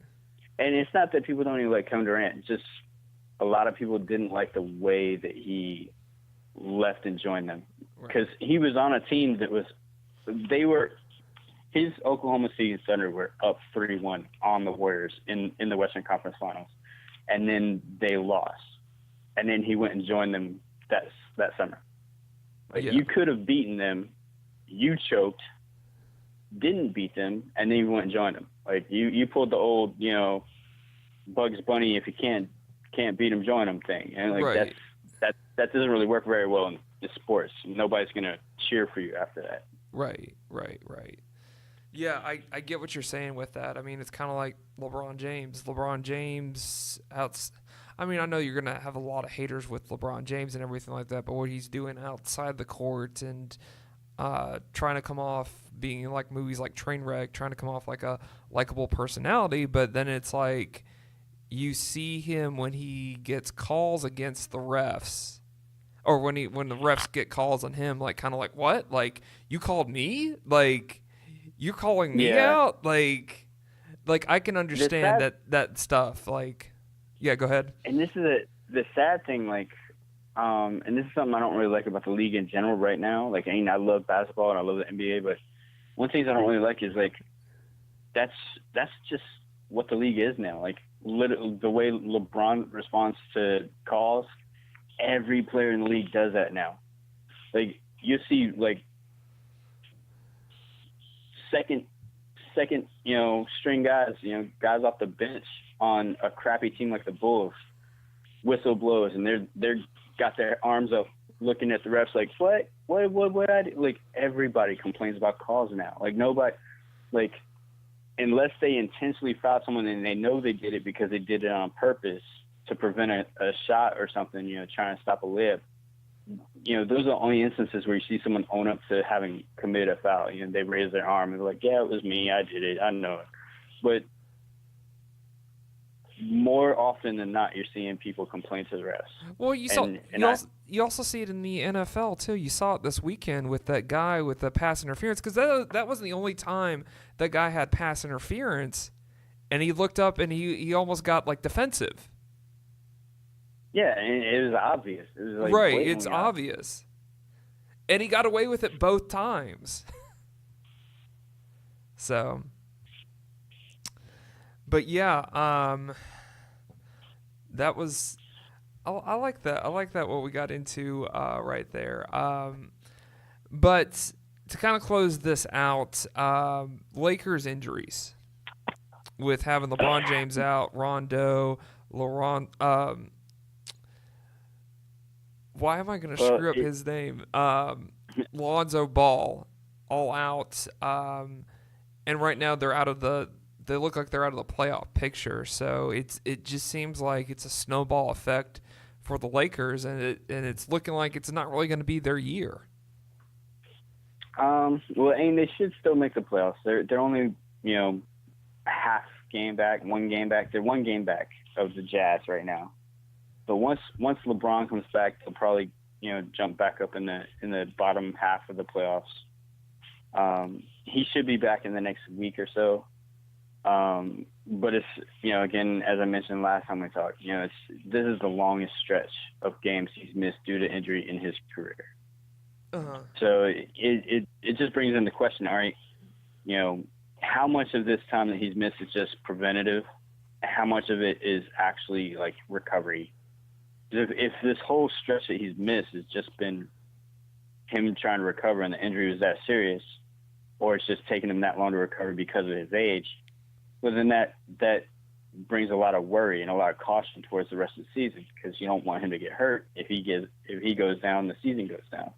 And it's not that people don't even like Kevin Durant. It's just a lot of people didn't like the way that he left and joined them, because he was on a team that his Oklahoma City Thunder were up 3-1 on the Warriors in the Western Conference Finals, and then they lost, and then he went and joined them that summer. Like, you could have beaten them, you choked, didn't beat them, and then you went and joined them. Like you pulled the old, you know, Bugs Bunny, if you can't beat them, join them thing, and like that doesn't really work very well in sports. Nobody's gonna cheer for you after that. Right. Yeah, I get what you're saying with that. I mean, it's kind of like LeBron James. I mean, I know you're going to have a lot of haters with LeBron James and everything like that, but what he's doing outside the court and trying to come off being like movies like Trainwreck, trying to come off like a likable personality, but then it's like you see him when he gets calls against the refs, or when the refs get calls on him, like kind of like, what? Like, you called me? Like, you're calling me out? Like, like I can understand that stuff. Like, yeah, go ahead. And this is the sad thing, like, and this is something I don't really like about the league in general right now. Like, I mean, I love basketball and I love the NBA, but one thing I don't really like is like that's just what the league is now. Like, literally, the way LeBron responds to calls, every player in the league does that now. Like, you see, like, second, string guys, guys off the bench on a crappy team like the Bulls, whistle blows, and they're got their arms up looking at the refs like, what I do? Like, everybody complains about calls now. Like, nobody, like, unless they intentionally foul someone and they know they did it because they did it on purpose to prevent a shot or something, trying to stop a layup. Those are the only instances where you see someone own up to having committed a foul. They raise their arm and they're like, yeah, it was me. I did it. I know it. But more often than not, you're seeing people complain to the refs. Well, you also see it in the NFL too. You saw it this weekend with that guy with the pass interference, because that wasn't the only time that guy had pass interference, and he looked up and he almost got like defensive. Yeah, and it was obvious. It was like right, it's obvious. And he got away with it both times. So, but yeah, that was. I like that. I like that what we got into right there. But to kind of close this out, Lakers injuries with having LeBron James out, Rondo, Laurent. Why am I going to screw up his name? Lonzo Ball, all out. And right now they look like they're out of the playoff picture. So it just seems like it's a snowball effect for the Lakers, and it's looking like it's not really going to be their year. Well, I mean, they should still make the playoffs. They're only half game back, 1 game back. They're 1 game back of the Jazz right now. But once LeBron comes back, they'll probably jump back up in the bottom half of the playoffs. He should be back in the next week or so. But it's again, as I mentioned last time we talked, this is the longest stretch of games he's missed due to injury in his career. Uh-huh. So it just brings into question, all right, how much of this time that he's missed is just preventative? How much of it is actually like recovery? If this whole stretch that he's missed has just been him trying to recover and the injury was that serious, or it's just taking him that long to recover because of his age, well, then that brings a lot of worry and a lot of caution towards the rest of the season, because you don't want him to get hurt. If he goes down, the season goes down.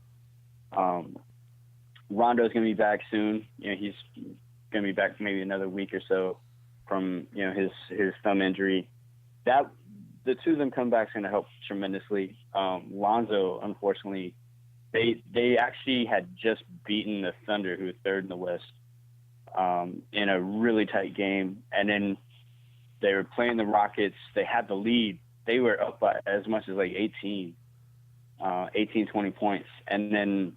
Rondo's going to be back soon. He's going to be back maybe another week or so from his thumb injury. That the two of them come back is going to help tremendously. Lonzo, unfortunately, they actually had just beaten the Thunder, who was third in the West, in a really tight game, and then they were playing the Rockets. They had the lead. They were up by as much as like 18, 20 points, and then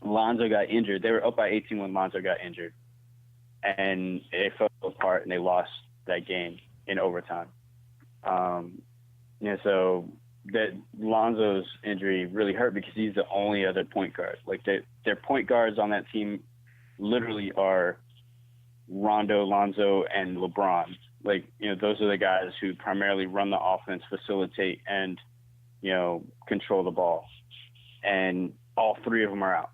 Lonzo got injured. They were up by 18 when Lonzo got injured, and it fell apart, and they lost that game in overtime. So that Lonzo's injury really hurt because he's the only other point guard. Like their point guards on that team literally are Rondo, Lonzo, and LeBron. Like, those are the guys who primarily run the offense, facilitate, and, control the ball. And all three of them are out.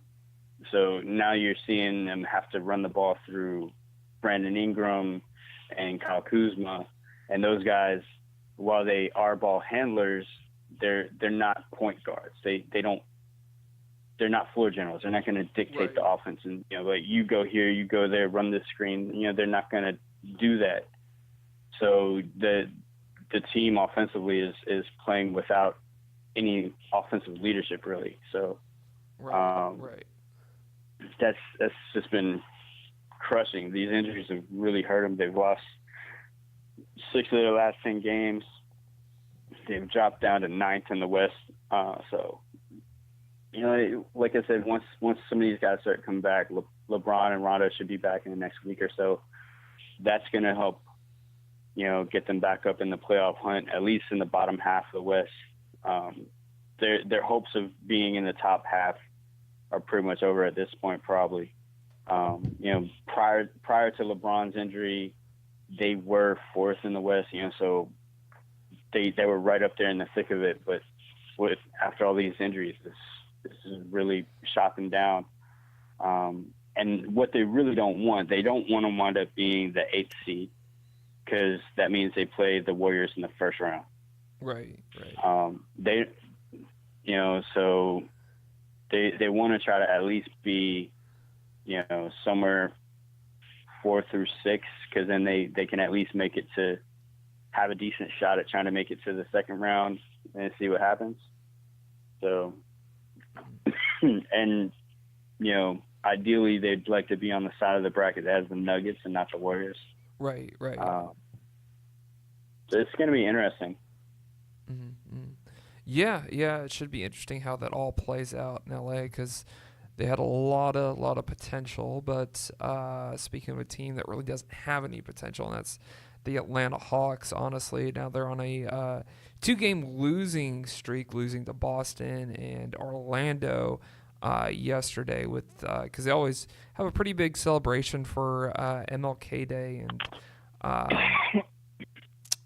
So now you're seeing them have to run the ball through Brandon Ingram and Kyle Kuzma. And those guys, while they are ball handlers, they're not point guards. They're not floor generals. They're not going to dictate the offense and, like, you go here, you go there, run this screen. They're not going to do that. So the team offensively is playing without any offensive leadership, really. So that's just been crushing. These injuries have really hurt them. They've lost 6 of their last 10 games. They've dropped down to 9th in the West. So, like I said, once some of these guys start coming back, LeBron and Rondo should be back in the next week or so. that's going to help, get them back up in the playoff hunt, at least in the bottom half of the West. Their hopes of being in the top half are pretty much over at this point, probably. Prior to LeBron's injury, they were fourth in the West, so they were right up there in the thick of it. But after all these injuries, this is really shot them down. And what they really don't want, they don't want to wind up being the 8th seed, because that means they play the Warriors in the first round. Right. So they want to try to at least be, somewhere 4 through 6, because then they can at least make it to have a decent shot at trying to make it to the second round and see what happens. So, and, ideally they'd like to be on the side of the bracket that has the Nuggets and not the Warriors. Right. So it's going to be interesting. Mm-hmm. Yeah, it should be interesting how that all plays out in LA, because they had a lot of potential. But speaking of a team that really doesn't have any potential, and that's the Atlanta Hawks. Honestly, now they're on a 2-game losing streak, losing to Boston and Orlando yesterday, with because they always have a pretty big celebration for MLK Day, and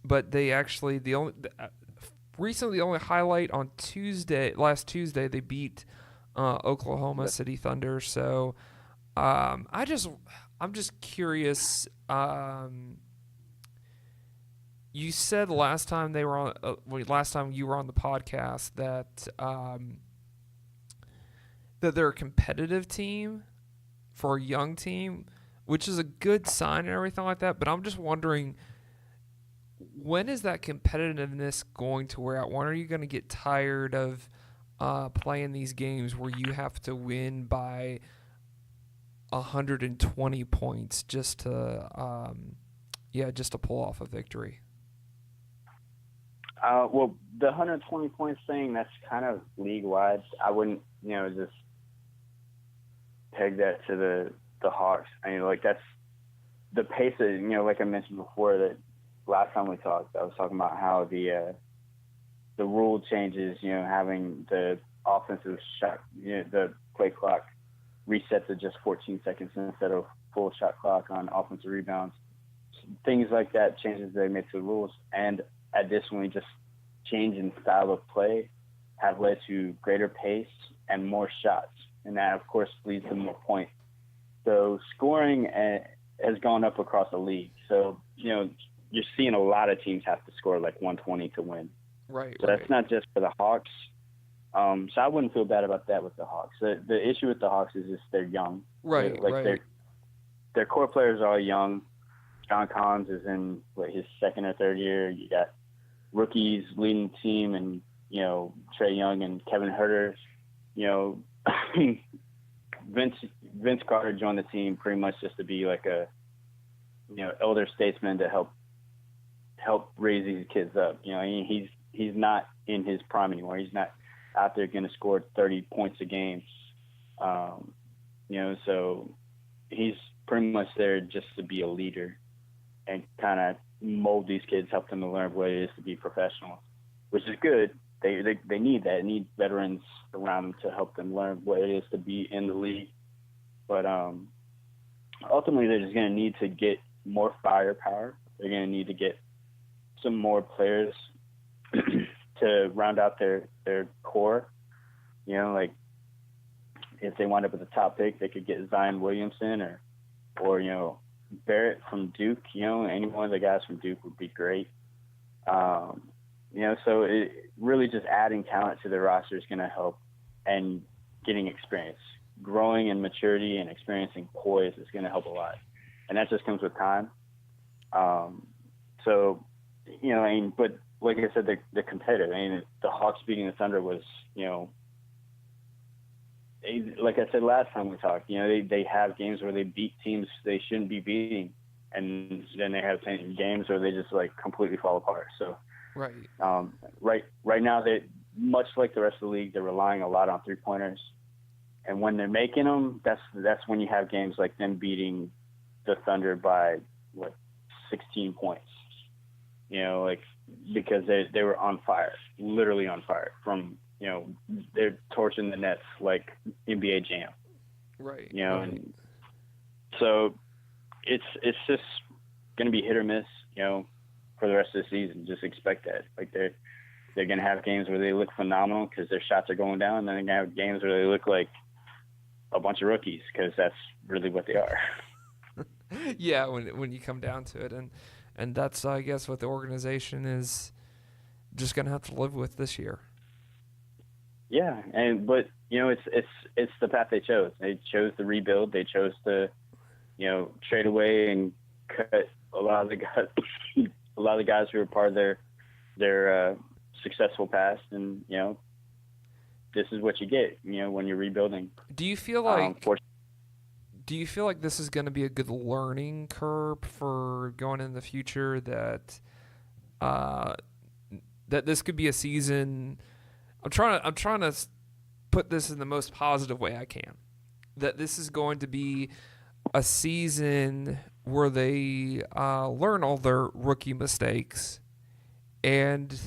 but they actually recently the only highlight on last Tuesday they beat Oklahoma City Thunder. So I'm just curious. You said last time they were on last time you were on the podcast that that they're a competitive team for a young team, which is a good sign and everything like that. But I'm just wondering, when is that competitiveness going to wear out? When are you going to get tired of playing these games where you have to win by 120 points just to pull off a victory? Well, the 120 points thing, that's kind of league wide. I wouldn't, just peg that to the Hawks. I mean, like, that's the pace of, like I mentioned before, that last time we talked, I was talking about how the rule changes, having the offensive shot, the play clock reset to just 14 seconds instead of full shot clock on offensive rebounds. Things like that, changes they made to the rules, and additionally just change in style of play have led to greater pace and more shots. And that, of course, leads to more points. So scoring has gone up across the league. So, you're seeing a lot of teams have to score like 120 to win. Right. So that's not just for the Hawks. So I wouldn't feel bad about that with the Hawks. The issue with the Hawks is just they're young. Right. Their core players are all young. John Collins is in his second or third year. You got rookies leading the team, and Trae Young and Kevin Huerter. Vince Carter joined the team pretty much just to be like a elder statesman to help raise these kids up. He's not in his prime anymore. He's not out there going to score 30 points a game. So he's pretty much there just to be a leader and kind of mold these kids, help them to learn what it is to be professionals, which is good. They need that. They need veterans around them to help them learn what it is to be in the league. But ultimately, they're just going to need to get more firepower. They're going to need to get some more players to round out their core. Like if they wind up with the top pick, they could get Zion Williamson or Barrett from Duke. Any one of the guys from Duke would be great. So it really just adding talent to the roster is going to help, and getting experience, growing in maturity and experiencing poise is going to help a lot. And that just comes with time. But like I said, they're competitive. I mean, the Hawks beating the Thunder was, like I said last time we talked, they have games where they beat teams they shouldn't be beating, and then they have games where they just completely fall apart. So, right now, they, much like the rest of the league, they're relying a lot on 3-pointers, and when they're making them, that's when you have games like them beating the Thunder by 16 points. You know, like, because they were on fire, literally on fire from, you know, they're torching the nets like NBA Jam. Right. You know, right. and so it's just going to be hit or miss, you know, for the rest of the season. Just expect that. Like, they're going to have games where they look phenomenal because their shots are going down, and then they're going to have games where they look like a bunch of rookies because that's really what they are. Yeah, when you come down to it, and that's, I guess, what the organization is just going to have to live with this year. Yeah, but you know, it's the path they chose. They chose to rebuild. They chose to, you know, trade away and cut a lot of the guys who were part of their successful past, and you know, this is what you get. You know, when you're rebuilding. Do you feel like this is going to be a good learning curve for going in the future? That this could be a season. I'm trying to put this in the most positive way I can. That this is going to be a season where they learn all their rookie mistakes, and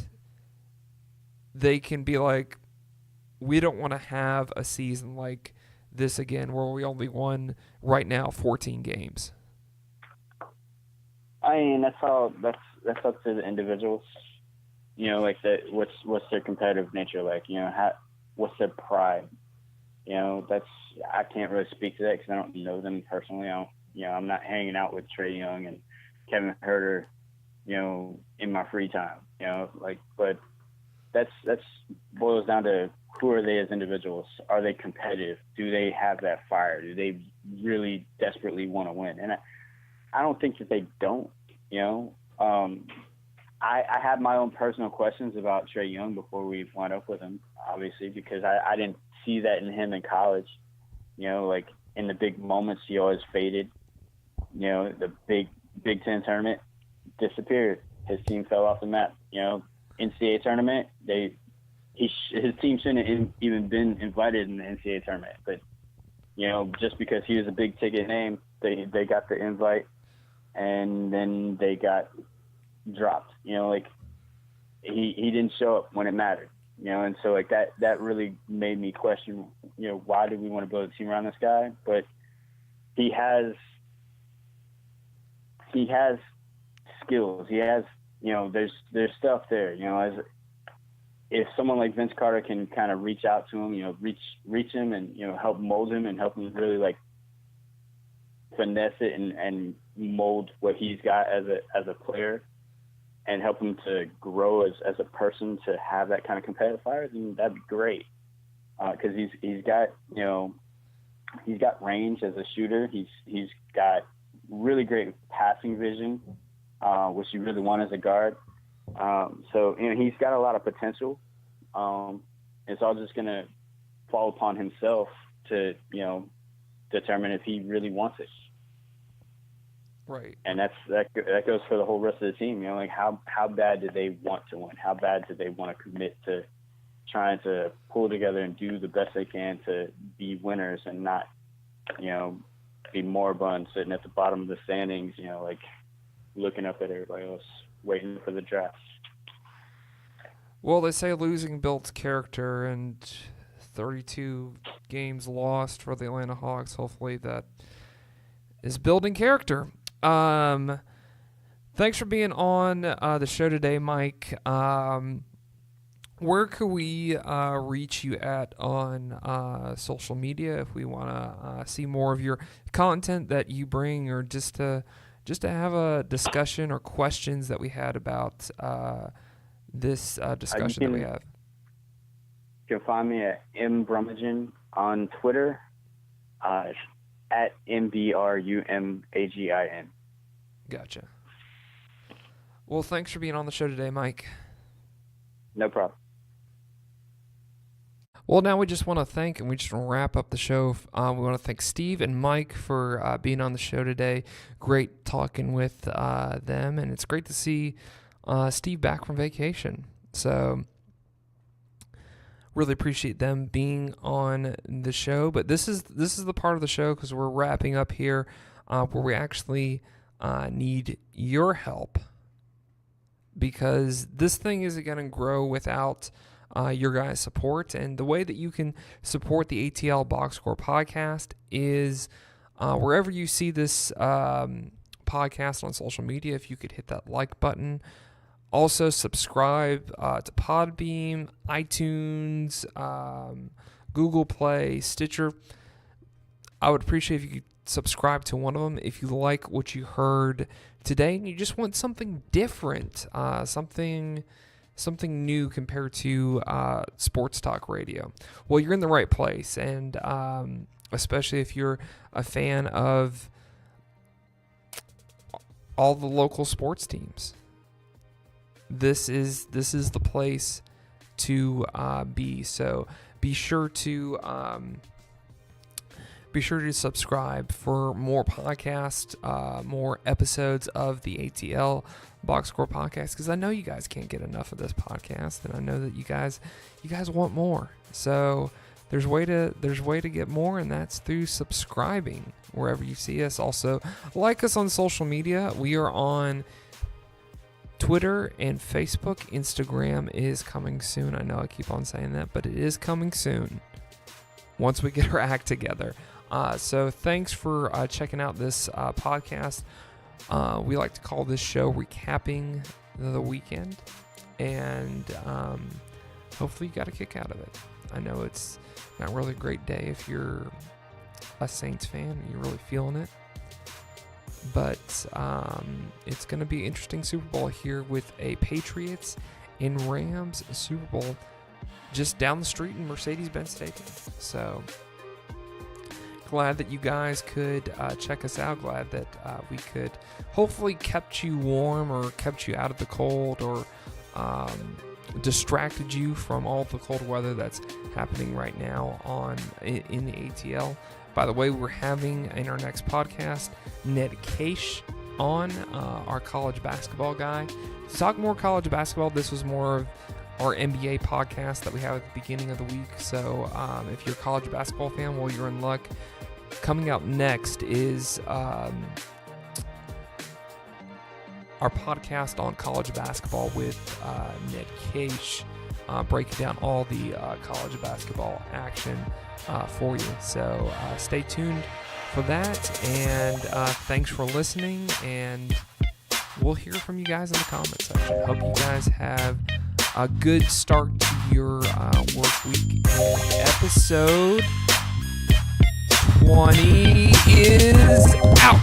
they can be like, we don't want to have a season like this again where we only won right now 14 games. I mean, that's up to the individuals. You know, like what's their competitive nature like? You know, what's their pride? You know, I can't really speak to that because I don't know them personally. I'm not hanging out with Trae Young and Kevin Huerter, you know, in my free time. You know, like, but that's boils down to who are they as individuals? Are they competitive? Do they have that fire? Do they really desperately want to win? And I don't think that they don't. You know, I had my own personal questions about Trae Young before we wound up with him, obviously, because I didn't see that in him in college. You know, like in the big moments, he always faded. You know, the Big Ten tournament disappeared. His team fell off the map. You know, NCAA tournament, his team shouldn't have even been invited in the NCAA tournament. But, you know, just because he was a big ticket name, they got the invite, and then they got dropped. You know, like he didn't show up when it mattered. You know, and so like that really made me question, you know, why do we want to build a team around this guy? But he has skills. He has, you know, there's stuff there. You know, if someone like Vince Carter can kind of reach out to him, you know, reach him and, you know, help mold him and help him really like finesse it and mold what he's got as a player, and help him to grow as a person to have that kind of competitive fire, then that'd be great. Because he's got, you know, he's got range as a shooter. He's got really great passing vision, which you really want as a guard. So, you know, he's got a lot of potential. It's all just going to fall upon himself to, you know, determine if he really wants it. Right. And that goes for the whole rest of the team. You know, like how bad did they want to win? How bad did they want to commit to trying to pull together and do the best they can to be winners and not, you know, be moribund sitting at the bottom of the standings, you know, like looking up at everybody else, waiting for the draft. Well, they say losing builds character, and 32 games lost for the Atlanta Hawks. Hopefully that is building character. Thanks for being on the show today, Mike. Where could we reach you at on social media if we want to see more of your content that you bring, or just to have a discussion or questions that we had about this discussion that we have? You can find me at mbrummagin on Twitter, at MBRUMAGIN. Gotcha. Well, thanks for being on the show today, Mike. No problem. Well, now we just want to thank, and we just want to wrap up the show. We want to thank Steve and Mike for being on the show today. Great talking with them, and it's great to see Steve back from vacation. So really appreciate them being on the show. But this is the part of the show, because we're wrapping up here, where we actually need your help, because this thing isn't going to grow without your guys' support. And the way that you can support the ATL Boxscore podcast is wherever you see this podcast on social media, if you could hit that like button. Also, subscribe to Podbeam, iTunes, Google Play, Stitcher. I would appreciate if you could subscribe to one of them if you like what you heard today and you just want something different, something new compared to sports talk radio. Well, you're in the right place, and especially if you're a fan of all the local sports teams. This is the place to be. So be sure to subscribe for more podcasts, more episodes of the ATL Boxscore podcast, because I know you guys can't get enough of this podcast, and I know that you guys want more. So there's way to get more, and that's through subscribing wherever you see us. Also, like us on social media. We are on Twitter and Facebook. Instagram is coming soon. I know I keep on saying that, but it is coming soon once we get our act together. So thanks for checking out this podcast. We like to call this show Recapping the Weekend, and hopefully you got a kick out of it. I know it's not really a great day if you're a Saints fan and you're really feeling it, but it's going to be an interesting Super Bowl here with a Patriots and Rams Super Bowl just down the street in Mercedes-Benz Stadium. So glad that you guys could check us out. Glad that we could hopefully kept you warm or kept you out of the cold, or distracted you from all the cold weather that's happening right now in the ATL. By the way, we're having in our next podcast Ned Case on, our college basketball guy, to talk more college basketball. This was more of our NBA podcast that we have at the beginning of the week. So if you're a college basketball fan, well, you're in luck. Coming up next is our podcast on college basketball with Ned Case, breaking down all the college basketball action for you. So stay tuned for that, and thanks for listening, and we'll hear from you guys in the comment section. Hope you guys have a good start to your work week. Episode 20 is out.